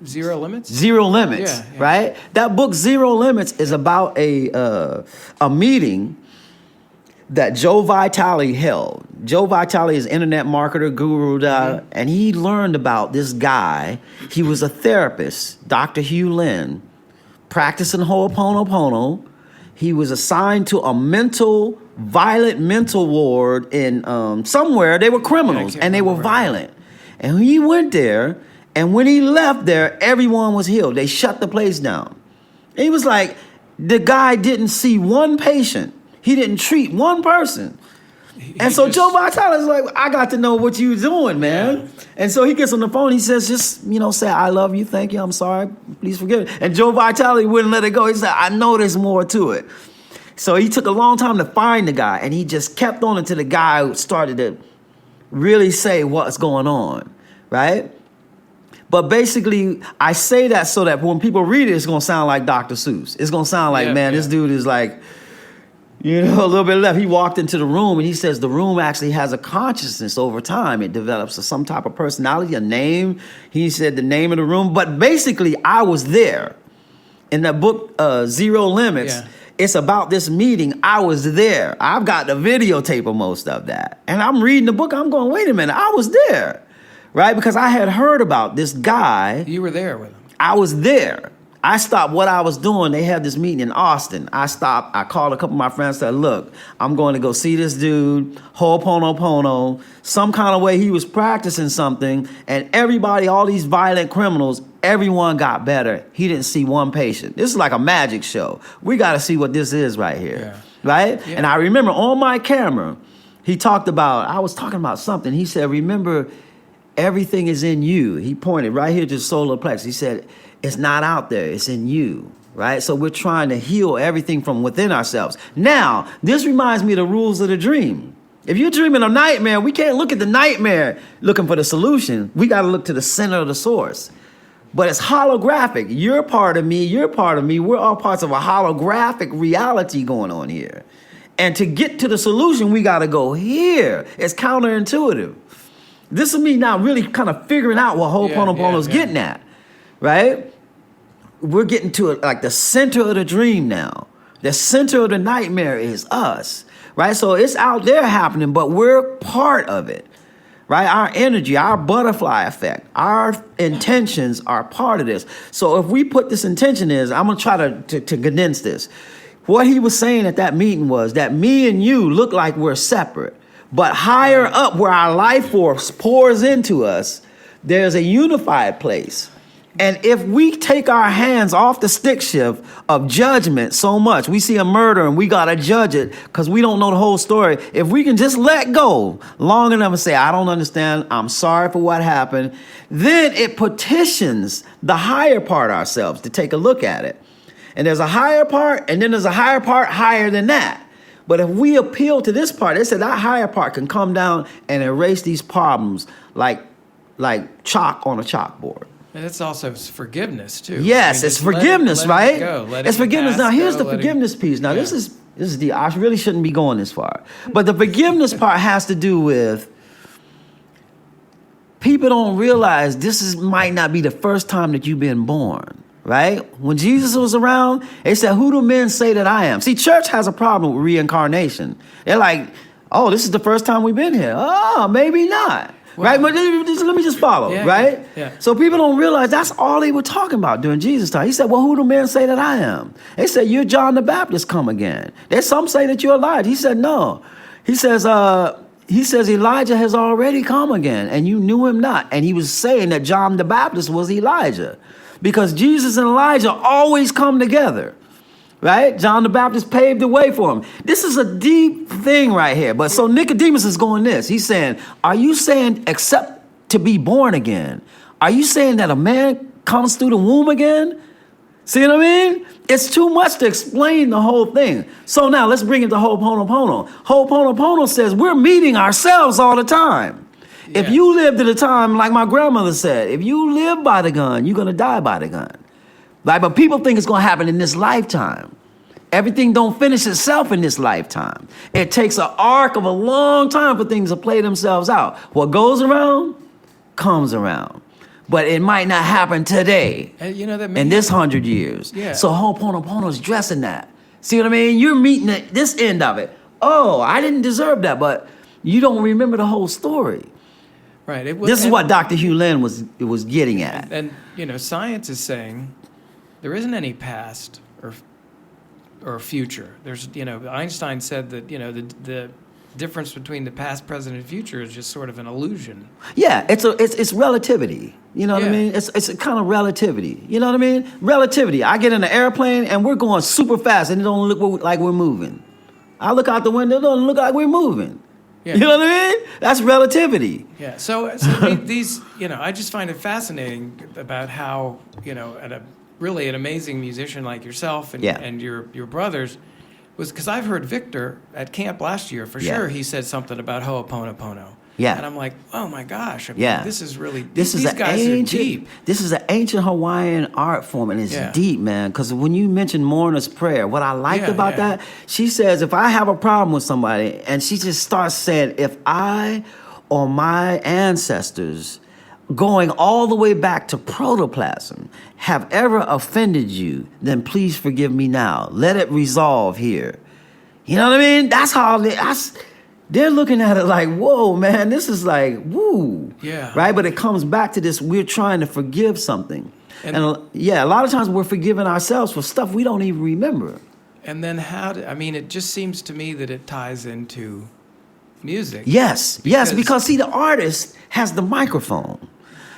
Zero Limits? Zero Limits, Yeah. right? That book, Zero Limits, is about a meeting that Joe Vitale held. Joe Vitale is internet marketer, guru, and he learned about this guy. He was a therapist, Dr. Hugh Lin, practicing Ho'oponopono. He was assigned to a violent mental ward in somewhere. They were criminals, and they were violent. And he went there, and when he left there, everyone was healed. They shut the place down. And he was like, the guy didn't see one patient. He didn't treat one person. And so Joe Vitale's like, I got to know what you doing, man. Yeah. And so he gets on the phone. He says, just, say, I love you. Thank you. I'm sorry. Please forgive me. And Joe Vitale wouldn't let it go. He said, I know there's more to it. So he took a long time to find the guy. And he just kept on until the guy started to really say what's going on, right? But basically, I say that so that when people read it, it's going to sound like Dr. Seuss. It's going to sound like, this dude is like, a little bit left. He walked into the room and he says the room actually has a consciousness over time. It develops some type of personality, a name. He said the name of the room. But basically, I was there. In that book, Zero Limits, it's about this meeting. I was there. I've got the videotape of most of that. And I'm reading the book. I'm going, wait a minute. I was there, right? Because I had heard about this guy. You were there with him. I was there. I stopped what I was doing. They had this meeting in Austin. I stopped. I called a couple of my friends, said, look, I'm going to go see this dude, Ho'oponopono. Some kind of way he was practicing something, and everybody, all these violent criminals, everyone got better. He didn't see one patient. This is like a magic show. We got to see what this is right here, right? Yeah. And I remember on my camera, I was talking about something. He said, remember, everything is in you. He pointed right here to the solar plexus. He said, it's not out there, it's in you, right? So we're trying to heal everything from within ourselves. Now, this reminds me of the rules of the dream. If you're dreaming a nightmare, we can't look at the nightmare looking for the solution. We got to look to the center of the source. But it's holographic. You're part of me, you're part of me. We're all parts of a holographic reality going on here. And to get to the solution, we got to go here. It's counterintuitive. This is me now really kind of figuring out what Ho'oponopono is getting at, right? We're getting to it like the center of the dream now. The center of the nightmare is us, right? So it's out there happening, but we're part of it, right? Our energy, our butterfly effect, our intentions are part of this. So if we put this intention I'm going to try to condense this. What he was saying at that meeting was that me and you look like we're separate, but higher up where our life force pours into us, there's a unified place. And if we take our hands off the stick shift of judgment so much, we see a murder and we got to judge it because we don't know the whole story. If we can just let go long enough and say, I don't understand, I'm sorry for what happened, then it petitions the higher part ourselves to take a look at it. And there's a higher part, and then there's a higher part higher than that. But if we appeal to this part, they said that higher part can come down and erase these problems like chalk on a chalkboard. And it's also forgiveness too. Yes, it's forgiveness, right? It's forgiveness. Now here's the forgiveness piece. Now this is the I really shouldn't be going this far. But the forgiveness part has to do with people don't realize might not be the first time that you've been born, right? When Jesus was around, they said, who do men say that I am? See, church has a problem with reincarnation. They're like, oh, this is the first time we've been here. Oh, maybe not. Well, right, but let me just follow, right? Yeah. So people don't realize that's all they were talking about during Jesus' time. He said, well, who do men say that I am? They said, you're John the Baptist come again. There's some say that you're Elijah. He said, no. He says Elijah has already come again, and you knew him not. And he was saying that John the Baptist was Elijah because Jesus and Elijah always come together. Right? John the Baptist paved the way for him. This is a deep thing right here. But so Nicodemus is going this. He's saying, are you saying except to be born again? Are you saying that a man comes through the womb again? See what I mean? It's too much to explain the whole thing. So now let's bring it to Ho'oponopono. Ho'oponopono says we're meeting ourselves all the time. Yeah. If you lived at a time, like my grandmother said, if you live by the gun, you're going to die by the gun. Like, but people think it's going to happen in this lifetime. Everything don't finish itself in this lifetime. It takes an arc of a long time for things to play themselves out. What goes around, comes around. But it might not happen today, that in this 100 years. Yeah. So Ho'oponopono's dressing that. See what I mean? You're meeting this end of it. Oh, I didn't deserve that, but you don't remember the whole story. Right. This is what Dr. Hugh Lin was getting at. And science is saying there isn't any past or future. There's Einstein said that the difference between the past, present, and future is just sort of an illusion. Yeah, it's relativity. You know what I mean? It's a kind of relativity. You know what I mean? Relativity. I get in an airplane and we're going super fast and it don't look like we're moving. I look out the window, it don't look like we're moving. Yeah. You know what I mean? That's relativity. Yeah. So these, I just find it fascinating about how, really an amazing musician like yourself and your brothers was, because I've heard Victor at camp last year, for sure, he said something about Ho'oponopono. Yeah. And I'm like, oh my gosh, this is really, these guys are deep. This is an ancient Hawaiian art form, and it's deep, man. Because when you mentioned Mourner's Prayer, what I liked about that, she says, if I have a problem with somebody, and she just starts saying, if I or my ancestors, going all the way back to protoplasm, have ever offended you, then please forgive me now. Let it resolve here. You know what I mean? That's how they're looking at it like, whoa, man, this is like, woo. Yeah. Right? But it comes back to this, we're trying to forgive something. And a lot of times we're forgiving ourselves for stuff we don't even remember. And then it just seems to me that it ties into music. Yes, because see, the artist has the microphone.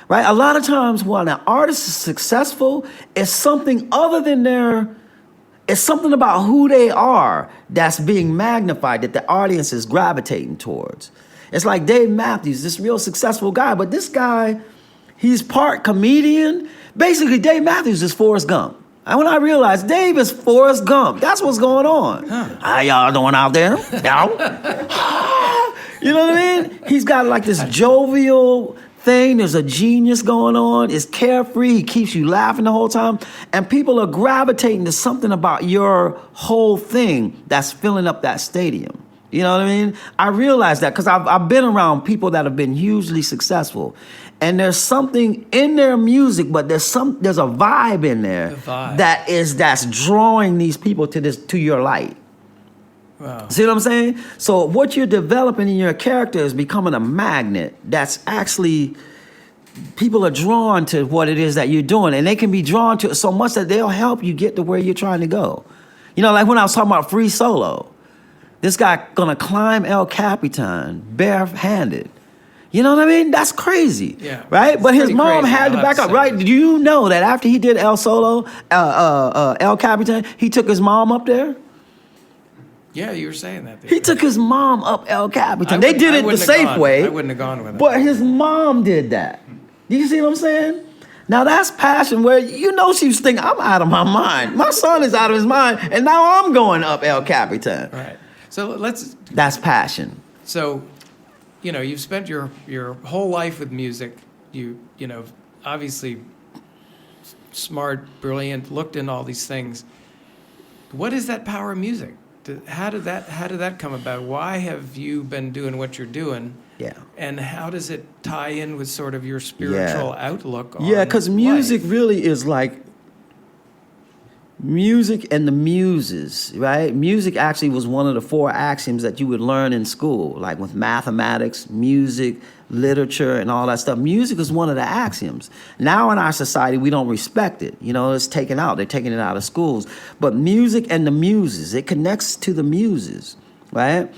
Right? A lot of times when an artist is successful, it's something other than it's something about who they are that's being magnified, that the audience is gravitating towards. It's like Dave Matthews, this real successful guy, but this guy, he's part comedian. Basically, Dave Matthews is Forrest Gump. And when I realized Dave is Forrest Gump, that's what's going on. How y'all doing out there? Y'all? You know what I mean? He's got like this jovial thing. There's a genius going on. It's carefree. He keeps you laughing the whole time. And people are gravitating to something about your whole thing that's filling up that stadium. You know what I mean? I realize that because I've been around people that have been hugely successful. And there's something in their music, but there's a vibe in there that's drawing these people to your light. Wow. See what I'm saying? So what you're developing in your character is becoming a magnet that's actually, people are drawn to what it is that you're doing, and they can be drawn to it so much that they'll help you get to where you're trying to go. Like when I was talking about free solo, this guy gonna climb El Capitan barehanded. You know what I mean? That's crazy. Yeah. Right? But his mom had to back up, right? Do you know that after he did El Capitan, he took his mom up there? Yeah, you were saying that. He took his mom up El Capitan. They did it the safe way. I wouldn't have gone with it. But his mom did that. Do you see what I'm saying? Now that's passion where she was thinking, I'm out of my mind. My son is out of his mind, and now I'm going up El Capitan. Right. So That's passion. So, you've spent your whole life with music. You obviously smart, brilliant, looked into all these things. What is that power of music? How did that come about? Why have you been doing what you're doing? Yeah. And how does it tie in with sort of your spiritual outlook on because music life? really is like music and the muses, right? Music actually was one of the 4 axioms that you would learn in school, like with mathematics, music, literature, and all that stuff. Music is one of the axioms. Now in our society, we don't respect it. It's taken out. They're taking it out of schools. But music and the muses, it connects to the muses, right?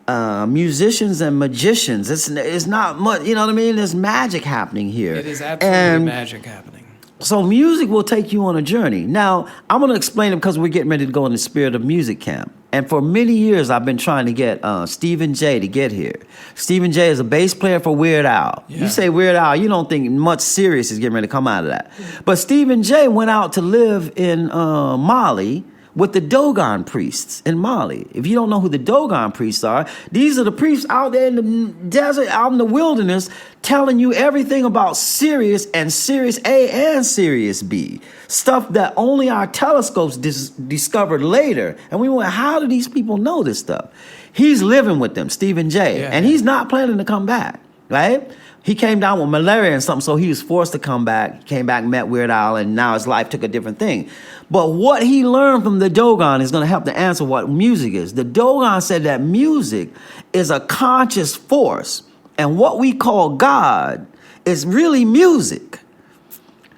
Musicians and magicians. It's not much, you know what I mean? There's magic happening here. It is absolutely magic happening. So music will take you on a journey. Now, I'm going to explain it because we're getting ready to go in the Spirit of Music camp. And for many years, I've been trying to get Stephen J. to get here. Stephen J. is a bass player for Weird Al. Yeah. You say Weird Al, you don't think much serious is getting ready to come out of that. But Stephen J. went out to live in Mali with the Dogon priests in Mali. If you don't know who the Dogon priests are, these are the priests out there in the desert, out in the wilderness, telling you everything about Sirius and Sirius A and Sirius B. Stuff that only our telescopes discovered later. And we went, how do these people know this stuff? He's living with them, Stephen J. And he's not planning to come back, right? He came down with malaria and something, so he was forced to come back. He came back, met Weird Al, and now his life took a different thing. But what he learned from the Dogon is going to help to answer what music is. The Dogon said that music is a conscious force, and what we call God is really music.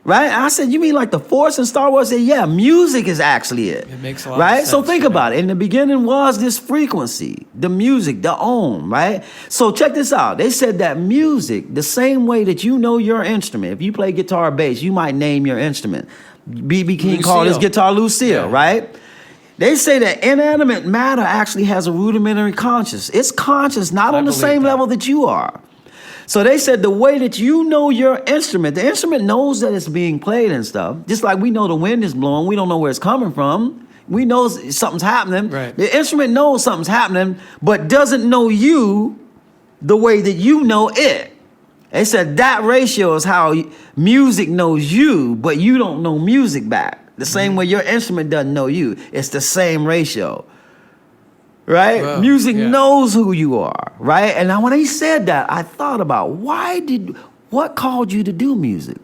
Right? And I said, you mean like the Force in Star Wars? I said, yeah, music is actually it. It makes a lot of sense. So think about it. In the beginning was this frequency, the music, the Om, right? So check this out. They said that music, the same way that you know your instrument, if you play guitar or bass, you might name your instrument. B.B. King called his guitar Lucille, right? They say that inanimate matter actually has a rudimentary conscious. It's conscious, not on the same level that you are. So they said the way that you know your instrument, the instrument knows that it's being played and stuff. Just like we know the wind is blowing, we don't know where it's coming from. We know something's happening. Right. The instrument knows something's happening, but doesn't know you the way that you know it. They said that ratio is how music knows you, but you don't know music back. The same way your instrument doesn't know you. It's the same ratio. Right? Whoa, music knows who you are, right? And now when he said that, I thought about what called you to do music?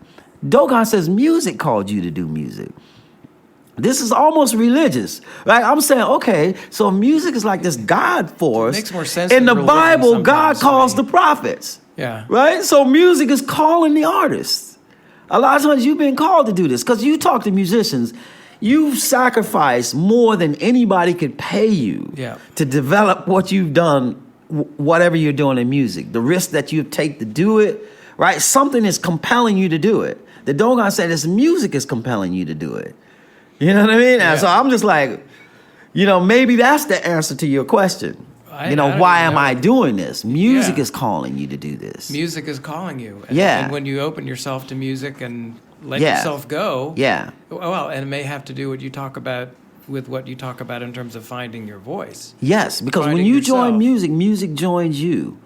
Dogon says music called you to do music. This is almost religious, right? I'm saying, okay, so music is like this God force. It makes more sense. In the Bible, God calls the prophets. Yeah. Right? So music is calling the artists. A lot of times you've been called to do this because you talk to musicians. You've sacrificed more than anybody could pay you to develop what you've done, whatever you're doing in music. The risk that you take to do it, right? Something is compelling you to do it. The Dogon said this music is compelling you to do it. You know what I mean? And so I'm just like, maybe that's the answer to your question. Why am I doing this? Music is calling you to do this. Music is calling you. And when you open yourself to music and let yourself go. Yeah. Well, and it may have to do with what you talk about in terms of finding your voice. Yes, because when you join music, music joins you,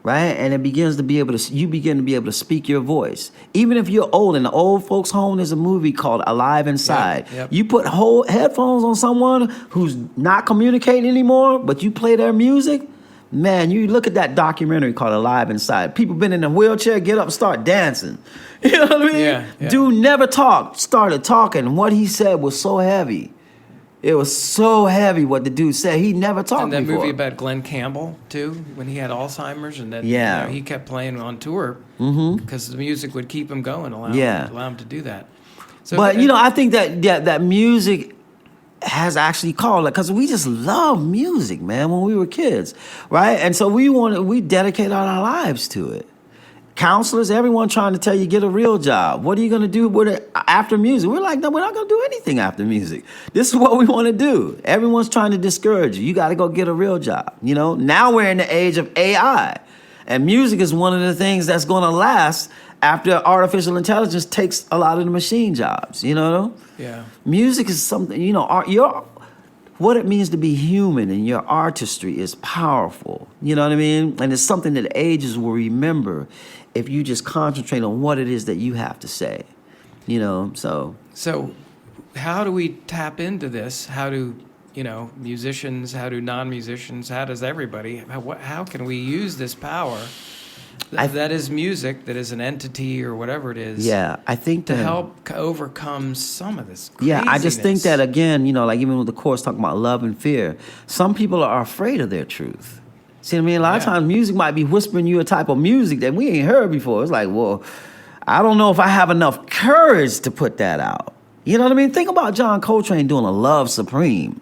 right? And it begins to you begin to be able to speak your voice. Even if you're old, in the old folks' home, there's a movie called Alive Inside. You put whole headphones on someone who's not communicating anymore, but you play their music. Man, you look at that documentary called Alive Inside. People been in a wheelchair, get up and start dancing. You know what I mean? Yeah. Dude never started talking. What he said was so heavy. It was so heavy what the dude said. He never talked before. And that before. movie about Glenn Campbell, too, when he had Alzheimer's, and that he kept playing on tour because the music would keep him going, allow him to do that. So, but, I think that music has actually called it, because we just love music, man, when we were kids, right? And so we dedicated our lives to it. Counselors, everyone trying to tell you get a real job. What are you going to do with it after music? We're like, no, we're not going to do anything after music. This is what we want to do. Everyone's trying to discourage you. You got to go get a real job. Now we're in the age of AI, and music is one of the things that's going to last after artificial intelligence takes a lot of the machine jobs. Yeah. Music is something. What it means to be human and your artistry is powerful. You know what I mean? And it's something that ages will remember if you just concentrate on what it is that you have to say. So how do we tap into this? How do musicians, how do non-musicians, how does everybody, how can we use this power that is music, that is an entity or whatever it is, I think to help overcome some of this craziness? I just think that, again, like even with the Course talking about love and fear, some people are afraid of their truth. See what I mean? A lot of times music might be whispering you a type of music that we ain't heard before. It's like, well, I don't know if I have enough courage to put that out. You know what I mean? Think about John Coltrane doing a Love Supreme.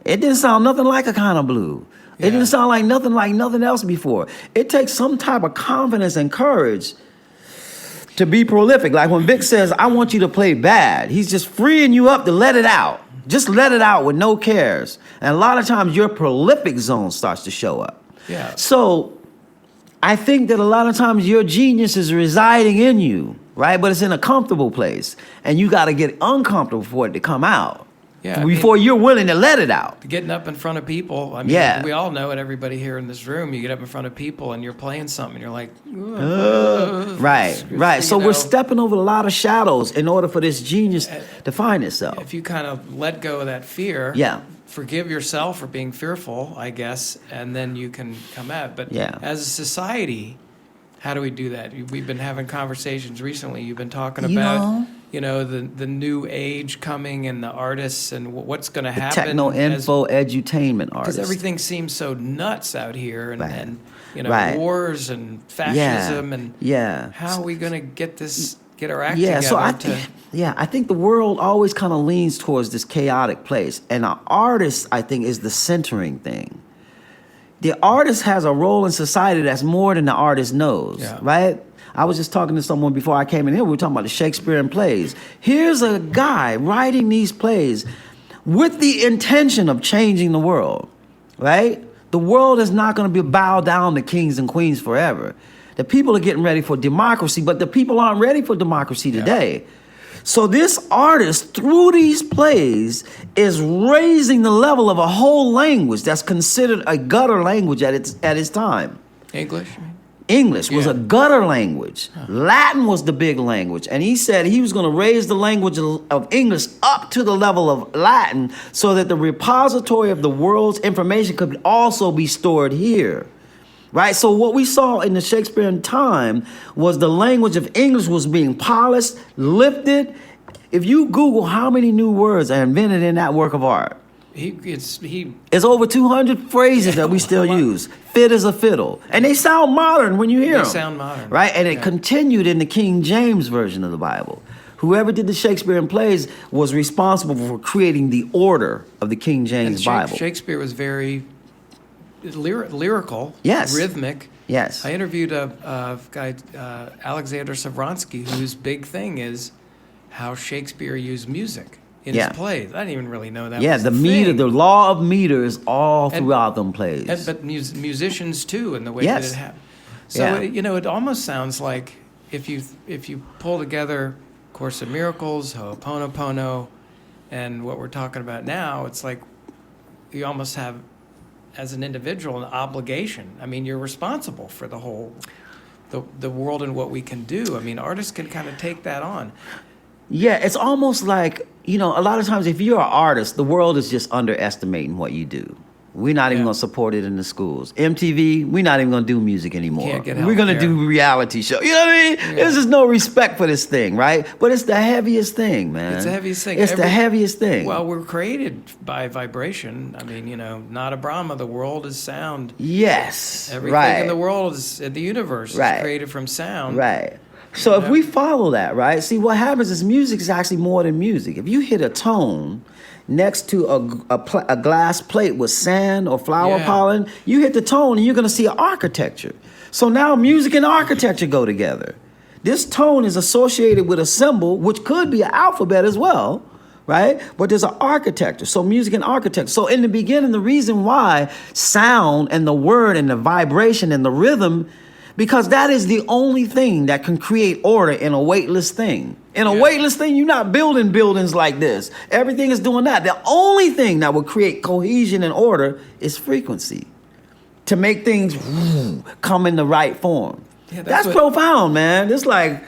It didn't sound nothing like A Kind of Blue. It didn't sound like nothing else before. It takes some type of confidence and courage to be prolific. Like when Vic says, I want you to play bad, he's just freeing you up to let it out. Just let it out with no cares. And a lot of times your prolific zone starts to show up. Yeah. So I think that a lot of times your genius is residing in you, right? But it's in a comfortable place. And you got to get uncomfortable for it to come out. Yeah, before you're willing to let it out. Getting up in front of people. I mean, we all know it, everybody here in this room. You get up in front of people and you're playing something and you're like, right. So we're stepping over a lot of shadows in order for this genius to find itself. If you kind of let go of that fear, forgive yourself for being fearful, I guess, and then you can come at it. But as a society, how do we do that? We've been having conversations recently. You've been talking about, the new age coming and the artists and what's going to happen. Techno-info edutainment artists. Because everything seems so nuts out here, and wars and fascism, and how are we going to get our act together? So I think the world always kind of leans towards this chaotic place, and an artist, I think, is the centering thing. The artist has a role in society that's more than the artist knows, right? I was just talking to someone before I came in here. We were talking about the Shakespearean plays. Here's a guy writing these plays with the intention of changing the world, right? The world is not going to be bowed down to kings and queens forever. The people are getting ready for democracy, but the people aren't ready for democracy today. So this artist, through these plays, is raising the level of a whole language that's considered a gutter language at its time. English was a gutter language. Latin was the big language. And he said he was going to raise the language of English up to the level of Latin so that the repository of the world's information could also be stored here. Right? So what we saw in the Shakespearean time was the language of English was being polished, lifted. If you Google how many new words are invented in that work of art, it's over 200 phrases that we still use. Fit as a fiddle. And they sound modern when you hear them. They sound modern. Right? And it continued in the King James Version of the Bible. Whoever did the Shakespearean plays was responsible for creating the order of the King James Bible. Shakespeare was very lyrical, rhythmic. Yes. I interviewed a guy, Alexander Savronsky, whose big thing is how Shakespeare used music in his plays. I didn't even really know that. Yeah, was the meter, the law of meter is all throughout them plays. But musicians too, in the way that it happened. So it almost sounds like if you pull together Course in Miracles, Ho'oponopono, and what we're talking about now, it's like you almost have, as an individual, an obligation. I mean, you're responsible for the whole, the world and what we can do. I mean, artists can kind of take that on. Yeah, it's almost like, a lot of times if you're an artist, the world is just underestimating what you do. We're not even going to support it in the schools. MTV, we're not even going to do music anymore. We're going to do reality show. You know what I mean? Yeah. There's just no respect for this thing, right? But it's the heaviest thing, man. It's the heaviest thing. It's the heaviest thing. Well, we're created by vibration. I mean, Nada Brahma, the world is sound. Yes, everything in the world in the universe is created from sound. Right. So if we follow that, right? See, what happens is music is actually more than music. If you hit a tone next to a glass plate with sand or flower pollen, you hit the tone and you're going to see an architecture. So now music and architecture go together. This tone is associated with a symbol, which could be an alphabet as well, right? But there's an architecture. So music and architecture. So in the beginning, the reason why sound and the word and the vibration and the rhythm, because that is the only thing that can create order in a weightless thing. In a weightless thing, you're not building buildings like this. Everything is doing that. The only thing that will create cohesion and order is frequency. To make things come in the right form. Yeah, that's profound, man. It's like,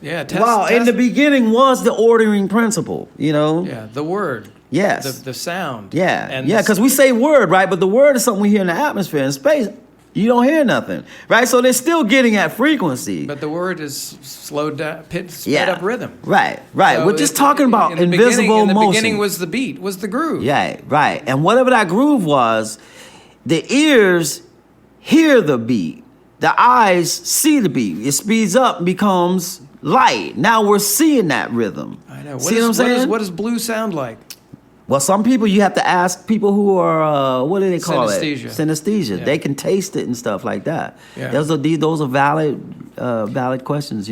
in the beginning was the ordering principle, Yeah, the word. Yes. The sound. Yeah, because we say word, right? But the word is something we hear in the atmosphere and space. You don't hear nothing, right? So they're still getting at frequency. But the word is slowed down, sped up rhythm. Right. So we're just talking about invisible motion. In the beginning was the beat, was the groove. Yeah, right. And whatever that groove was, the ears hear the beat. The eyes see the beat. It speeds up and becomes light. Now we're seeing that rhythm. I know. See what I'm saying? What does blue sound like? Well, some people, you have to ask people who are, what do they call Synesthesia. it? Synesthesia. Yeah. They can taste it and stuff like that. Yeah. Those are valid questions,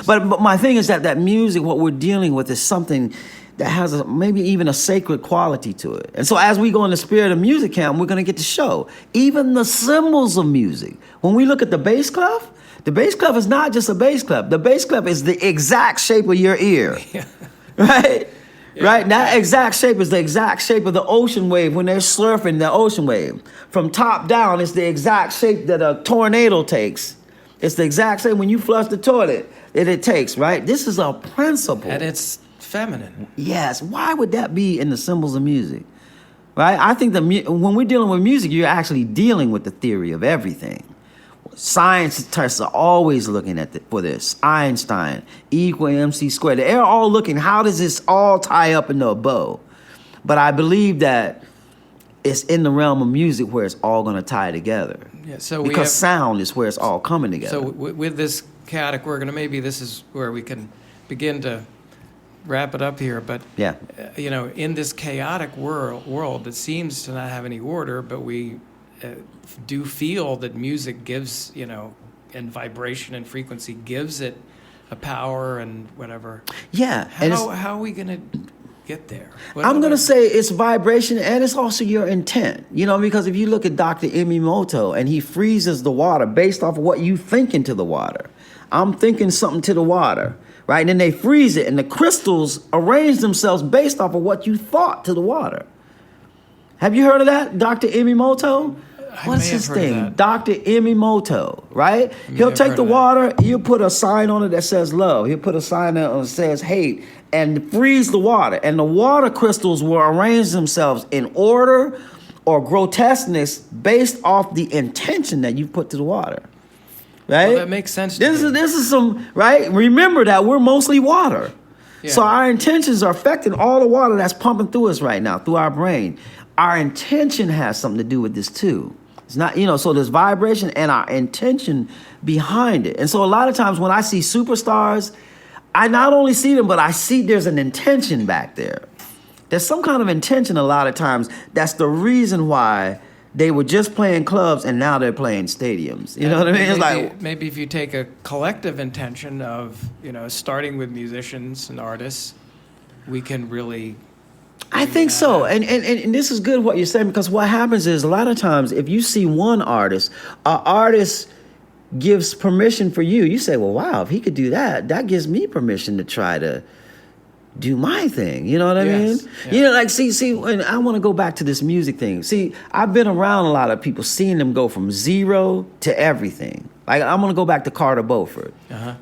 But my thing is that music, what we're dealing with is something that has maybe even a sacred quality to it. And so as we go in the spirit of music camp, we're going to get to show even the symbols of music. When we look at the bass clef is not just a bass clef. The bass clef is the exact shape of your ear. Yeah. Right? right? That exact shape is the exact shape of the ocean wave when they're surfing the ocean wave. From top down, it's the exact shape that a tornado takes. It's the exact same when you flush the toilet that it takes, right? This is a principle. And it's feminine. Yes. Why would that be in the symbols of music? Right? I think when we're dealing with music, you're actually dealing with the theory of everything. Scientists are always looking at for this. Einstein, E equal MC squared. They're all looking, how does this all tie up into a bow? But I believe that it's in the realm of music where it's all going to tie together. Yeah, so because sound is where it's all coming together. So with this chaotic work, maybe this is where we can begin to wrap it up here, but yeah, in this chaotic world that seems to not have any order, but we do feel that music gives, and vibration and frequency gives it a power and whatever. Yeah. How are we going to get there? I'm going to say it's vibration and it's also your intent, because if you look at Dr. Emoto and he freezes the water based off of what you think into the water. I'm thinking something to the water. Right? And then they freeze it, and the crystals arrange themselves based off of what you thought to the water. Have you heard of that, Dr. Emoto? What's his thing? Dr. Emoto, right? He'll take the water, he'll put a sign on it that says love. He'll put a sign on it that says hate, and freeze the water. And the water crystals will arrange themselves in order or grotesqueness based off the intention that you put to the water. Right? Well, that makes sense. This is some, right? Remember that we're mostly water. Yeah. So our intentions are affecting all the water that's pumping through us right now, through our brain. Our intention has something to do with this too. It's not, so there's vibration and our intention behind it. And so a lot of times when I see superstars, I not only see them, but I see there's an intention back there. There's some kind of intention a lot of times. That's the reason why they were just playing clubs and now they're playing stadiums. You know what I mean? It's maybe if you take a collective intention of, starting with musicians and artists, we can really... I think so. And this is good what you're saying, because what happens is a lot of times if you see one artist, an artist gives permission for you. You say, well, wow, if he could do that, that gives me permission to try to do my thing. You know what I mean? Yeah. See, and I want to go back to this music thing. See, I've been around a lot of people, seeing them go from zero to everything. Like, I'm going to go back to Carter Beauford,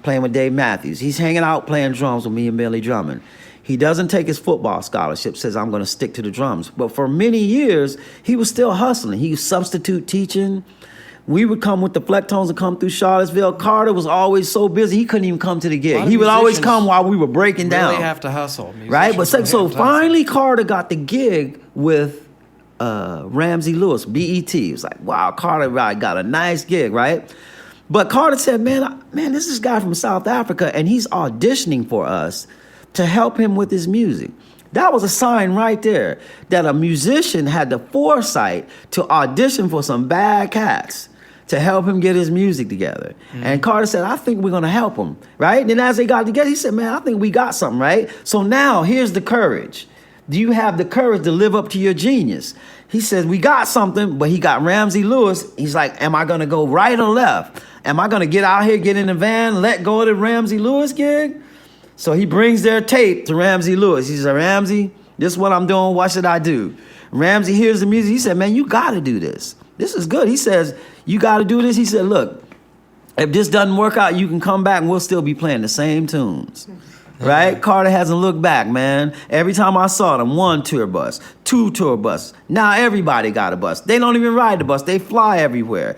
playing with Dave Matthews. He's hanging out playing drums with me and Billy Drummond. He doesn't take his football scholarship, says, I'm going to stick to the drums. But for many years, he was still hustling. He was substitute teaching. We would come with the Flectones and come through Charlottesville. Carter was always so busy, he couldn't even come to the gig. He would always come while we were breaking down. Really have to hustle. Right? But so finally Carter got the gig with Ramsey Lewis, BET. It was like, wow, Carter got a nice gig, right? But Carter said, man, this is a guy from South Africa, and he's auditioning for us to help him with his music. That was a sign right there that a musician had the foresight to audition for some bad cats to help him get his music together. Mm-hmm. And Carter said, I think we're going to help him, right? And then as they got together, he said, man, I think we got something, right? So now here's the courage. Do you have the courage to live up to your genius? He says, we got something, but he got Ramsey Lewis. He's like, am I going to go right or left? Am I going to get out here, get in the van, let go of the Ramsey Lewis gig? So he brings their tape to Ramsey Lewis. He said, Ramsey, this is what I'm doing. What should I do? Ramsey hears the music. He said, man, you got to do this. This is good. He says, you got to do this. He said, look, if this doesn't work out, you can come back and we'll still be playing the same tunes. Right? Carter hasn't looked back, man. Every time I saw them, 1 tour bus, 2 tour buses. Now everybody got a bus. They don't even ride the bus. They fly everywhere.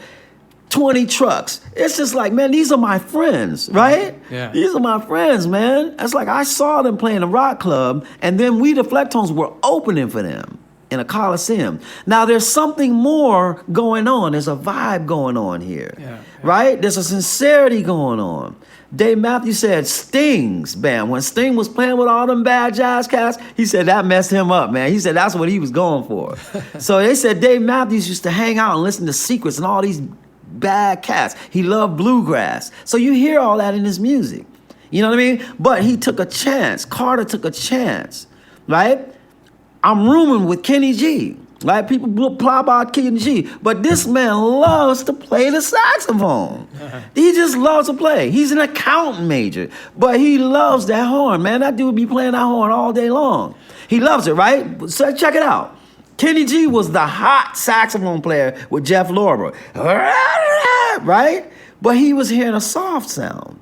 20 trucks. It's just like, man, these are my friends, right? Yeah. These are my friends, man. It's like I saw them playing a rock club, and then we, the Flectones, were opening for them in a Coliseum. Now, there's something more going on. There's a vibe going on here, right? There's a sincerity going on. Dave Matthews said Sting's band, when Sting was playing with all them bad jazz cats, he said that messed him up, man. He said that's what he was going for. So they said Dave Matthews used to hang out and listen to Secrets and all these bad cats. He loved bluegrass. So you hear all that in his music. You know what I mean? But he took a chance. Carter took a chance, right? I'm rooming with Kenny G. Right? People plow by Kenny G. But this man loves to play the saxophone. He just loves to play. He's an accountant major, but he loves that horn, man. That dude be playing that horn all day long. He loves it, right? So check it out. Kenny G was the hot saxophone player with Jeff Lorber, right? But he was hearing a soft sound.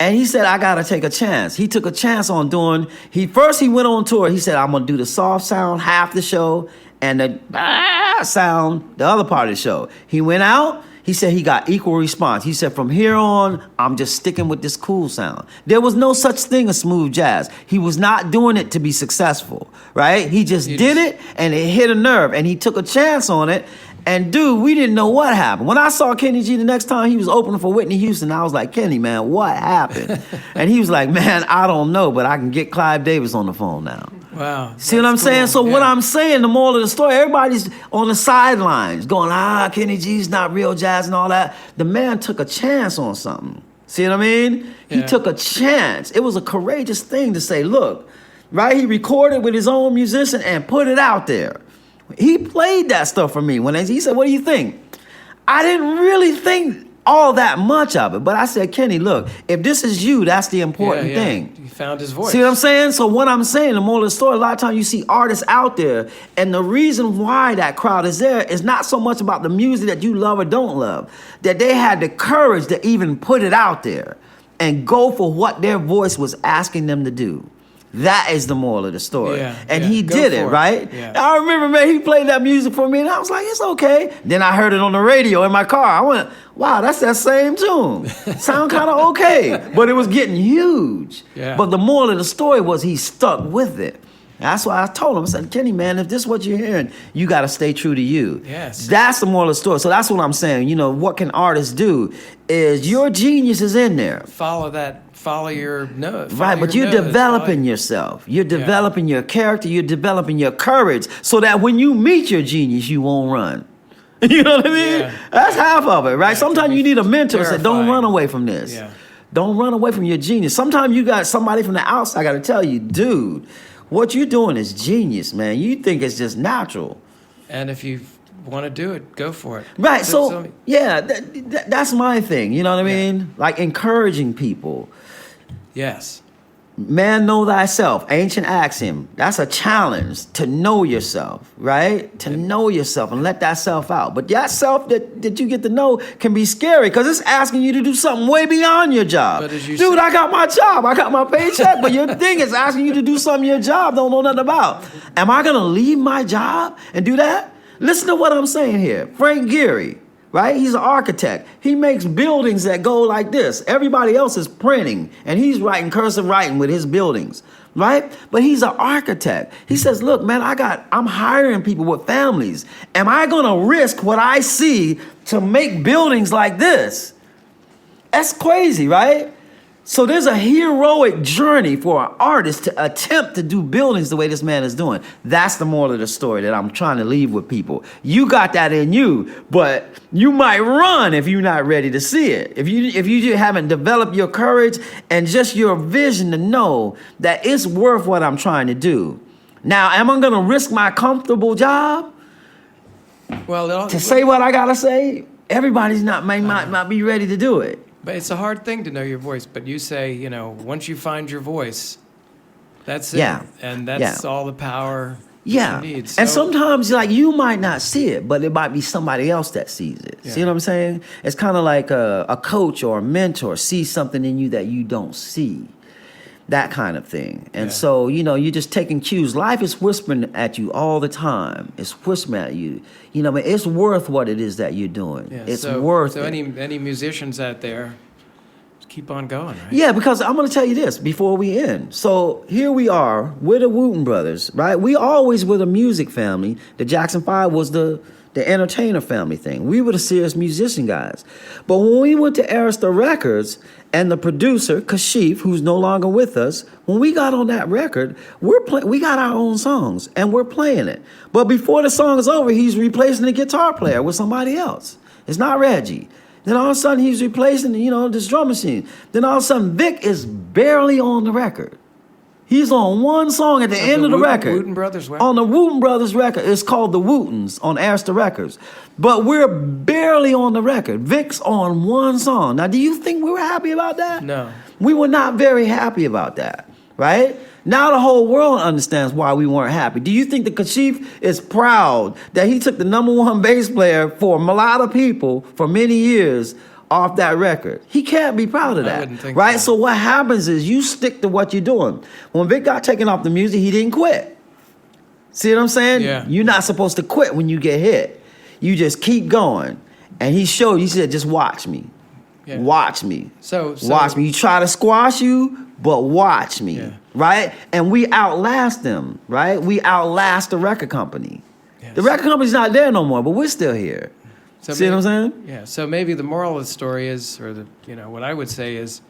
And he said, I got to take a chance. He took a chance on doing, he went on tour. He said, I'm going to do the soft sound half the show and the sound the other part of the show. He went out. He said he got equal response. He said, from here on, I'm just sticking with this cool sound. There was no such thing as smooth jazz. He was not doing it to be successful, right? He just did it, and it hit a nerve, and he took a chance on it. And dude, we didn't know what happened. When I saw Kenny G the next time he was opening for Whitney Houston, I was like, Kenny, man, what happened? And he was like, man, I don't know, but I can get Clive Davis on the phone now. Wow. See what I'm saying? So what I'm saying, the moral of the story, everybody's on the sidelines going, Kenny G's not real jazz and all that. The man took a chance on something. See what I mean? He took a chance. It was a courageous thing to say, look, right? He recorded with his own musician and put it out there. He played that stuff for me. When he said, what do you think? I didn't really think all that much of it. But I said, Kenny, look, if this is you, that's the important thing. He found his voice. See what I'm saying? So what I'm saying, the moral of the story, a lot of times you see artists out there, and the reason why that crowd is there is not so much about the music that you love or don't love, that they had the courage to even put it out there and go for what their voice was asking them to do. That is the moral of the story. And he did it, right? I remember, man, he played that music for me, and I was like, it's okay. Then I heard it on the radio in my car. I went, wow, that's that same tune. Sound kind of okay. But it was getting huge. But the moral of the story was he stuck with it. That's why I told him, I said, Kenny, man, if this is what you're hearing, you got to stay true to you. That's the moral of the story. So that's what I'm saying. You know, what can artists do is your genius is in there. Follow your nose. Right, but you're developing yourself. You're developing your character. You're developing your courage so that when you meet your genius, you won't run. You know what I mean? That's half of it, right? Sometimes you need a mentor that say, don't run away from this. Don't run away from your genius. Sometimes you got somebody from the outside got to tell you, dude, what you're doing is genius, man. You think it's just natural. And if you want to do it, go for it. Right, so that's my thing. You know what I mean? Like encouraging people. Yes. Man, know thyself. Ancient axiom. That's a challenge to know yourself, right? To know yourself and let that self out. But that self that you get to know can be scary because it's asking you to do something way beyond your job. Dude, I got my job. I got my paycheck. But your thing is asking you to do something your job don't know nothing about. Am I going to leave my job and do that? Listen to what I'm saying here. Frank Gehry. Right? He's an architect. He makes buildings that go like this. Everybody else is printing, and he's writing cursive writing with his buildings, right? But he's an architect. He says, look, man, I'm hiring people with families. Am I going to risk what I see to make buildings like this? That's crazy, right? So there's a heroic journey for an artist to attempt to do buildings the way this man is doing. That's the moral of the story that I'm trying to leave with people. You got that in you, but you might run if you're not ready to see it. If you haven't developed your courage and just your vision to know that it's worth what I'm trying to do. Now, am I going to risk my comfortable job to say what I got to say? Everybody's might not be ready to do it. But it's a hard thing to know your voice. But you say, you know, once you find your voice, that's it. And that's all the power you need. So, and sometimes, like, you might not see it, but it might be somebody else that sees it. See what I'm saying? It's kind of like a coach or a mentor sees something in you that you don't see. That kind of thing. And so, you know, you're just taking cues. Life is whispering at you all the time. It's whispering at you. You know, it's worth what it is that you're doing. It's worth it. So any musicians out there, just keep on going, right? Yeah, because I'm going to tell you this before we end. So here we are, we're the Wooten brothers, right? We always were the music family. The Jackson 5 was the entertainer family thing. We were the serious musician guys. But when we went to Arista Records and the producer, Kashif, who's no longer with us, when we got on that record, we got our own songs and we're playing it. But before the song is over, he's replacing the guitar player with somebody else. It's not Reggie. Then all of a sudden he's replacing, this drum machine. Then all of a sudden Vic is barely on the record. He's on one song at the end of the record. Wooten Brothers record? On the Wooten Brothers record. It's called The Wootens on Arista Records. But we're barely on the record. Vic's on one song. Now, do you think we were happy about that? No. We were not very happy about that, right? Now the whole world understands why we weren't happy. Do you think the Kashif is proud that he took the number one bass player for a lot of people for many years off that record? He can't be proud of that, I wouldn't think right? so. So what happens is you stick to what you're doing. When Vic got taken off the music, he didn't quit. See what I'm saying? Yeah. You're not supposed to quit when you get hit. You just keep going. And he said, just watch me. Yeah. Watch me. So watch me. You try to squash you, but watch me. Yeah. Right? And we outlast them, right? We outlast the record company. Yes. The record company's not there no more, but we're still here. So See what I'm saying? Yeah. So maybe the moral of the story is, or what I would say is,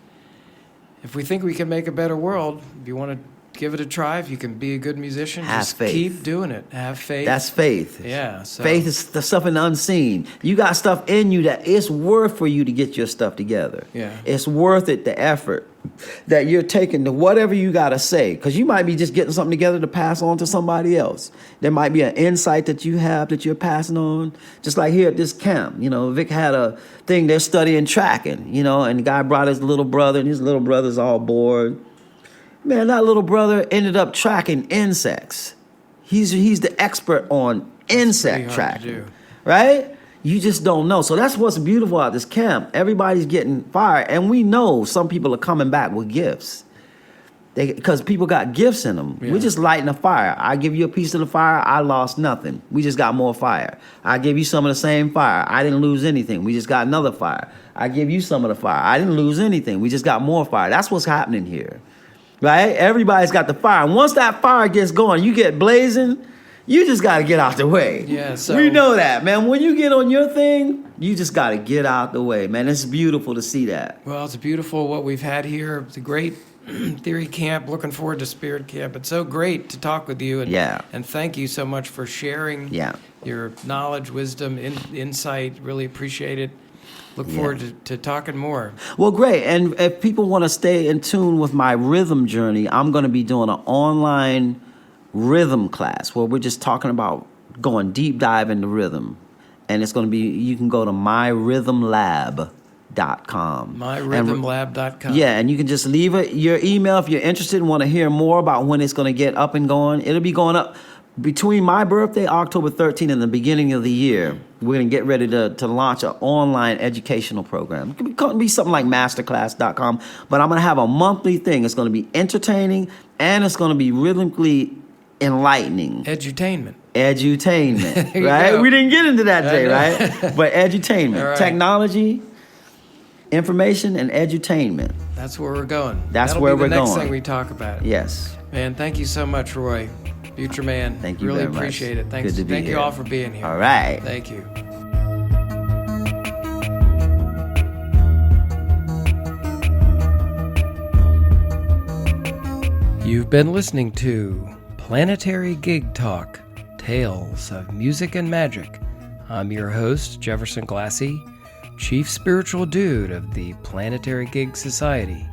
if we think we can make a better world, if you want to give it a try, if you can be a good musician, Have just faith. keep doing it. Have faith. That's faith. Yeah. So. Faith is the stuff in the unseen. You got stuff in you that it's worth for you to get your stuff together. Yeah. It's worth it, the effort that you're taking to whatever you got to say. Because you might be just getting something together to pass on to somebody else. There might be an insight that you have that you're passing on. Just like here at this camp, Vic had a thing, they're studying tracking, and the guy brought his little brother, and his little brother's all bored. Man, that little brother ended up tracking insects. He's the expert on insect tracking, right? You just don't know. So that's what's beautiful about this camp. Everybody's getting fired, and we know some people are coming back with gifts. Because people got gifts in them. Yeah. We're just lighting a fire. I give you a piece of the fire, I lost nothing. We just got more fire. I give you some of the same fire. I didn't lose anything. We just got another fire. I give you some of the fire. I didn't lose anything. We just got more fire. That's what's happening here. Right? Everybody's got the fire. And once that fire gets going, you get blazing, you just got to get out the way. Yeah, so we know that, man. When you get on your thing, you just got to get out the way, man. It's beautiful to see that. Well, it's beautiful what we've had here. It's a great theory camp. Looking forward to Spirit Camp. It's so great to talk with you. And thank you so much for sharing your knowledge, wisdom, insight. Really appreciate it. Look forward to talking more. Well, great. And if people want to stay in tune with my rhythm journey, I'm going to be doing an online rhythm class where we're just talking about going deep dive into rhythm. And it's going to be, you can go to myrhythmlab.com. Myrhythmlab.com. Yeah, and you can just leave your email if you're interested and want to hear more about when it's going to get up and going. It'll be going up between my birthday, October 13th, and the beginning of the year. We're going to get ready to launch an online educational program. It could be something like masterclass.com, but I'm going to have a monthly thing. It's going to be entertaining, and it's going to be rhythmically enlightening. Edutainment. Right? Go. We didn't get into that today, right? But edutainment. Right. Technology, information, and edutainment. That's where we're going. That'll where we're going. Next thing we talk about. Yes. Man, thank you so much, Roy. Futureman. Thank you really very much. Appreciate it. Thanks. Good to be Thank here. you all for being here. All right. Thank you. You've been listening to Planetary Gig Talk, Tales of Music and Magic. I'm your host, Jefferson Glassy, Chief Spiritual Dude of the Planetary Gig Society.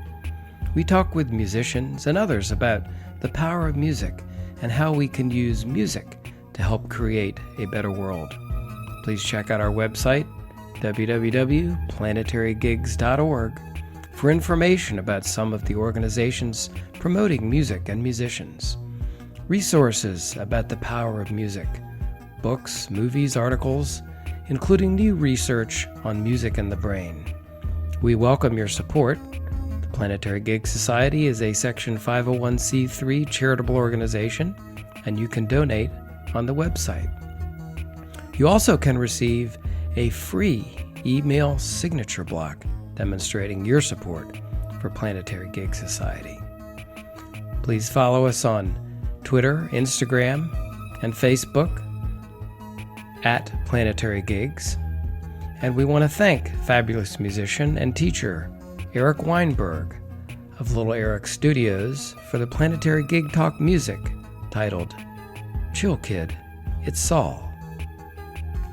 We talk with musicians and others about the power of music and how we can use music to help create a better world. Please check out our website, www.planetarygigs.org, for information about some of the organizations promoting music and musicians, resources about the power of music, books, movies, articles, including new research on music and the brain. We welcome your support. The Planetary Gig Society is a Section 501c3 charitable organization, and you can donate on the website. You also can receive a free email signature block demonstrating your support for Planetary Gig Society. Please follow us on Twitter, Instagram, and Facebook at Planetary Gigs. And we want to thank fabulous musician and teacher Eric Weinberg of Little Eric Studios for the Planetary Gig Talk music titled Chill Kid, It's Saul.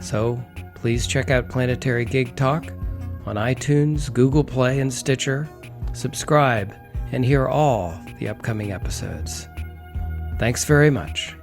So please check out Planetary Gig Talk on iTunes, Google Play, and Stitcher. Subscribe and hear all the upcoming episodes. Thanks very much.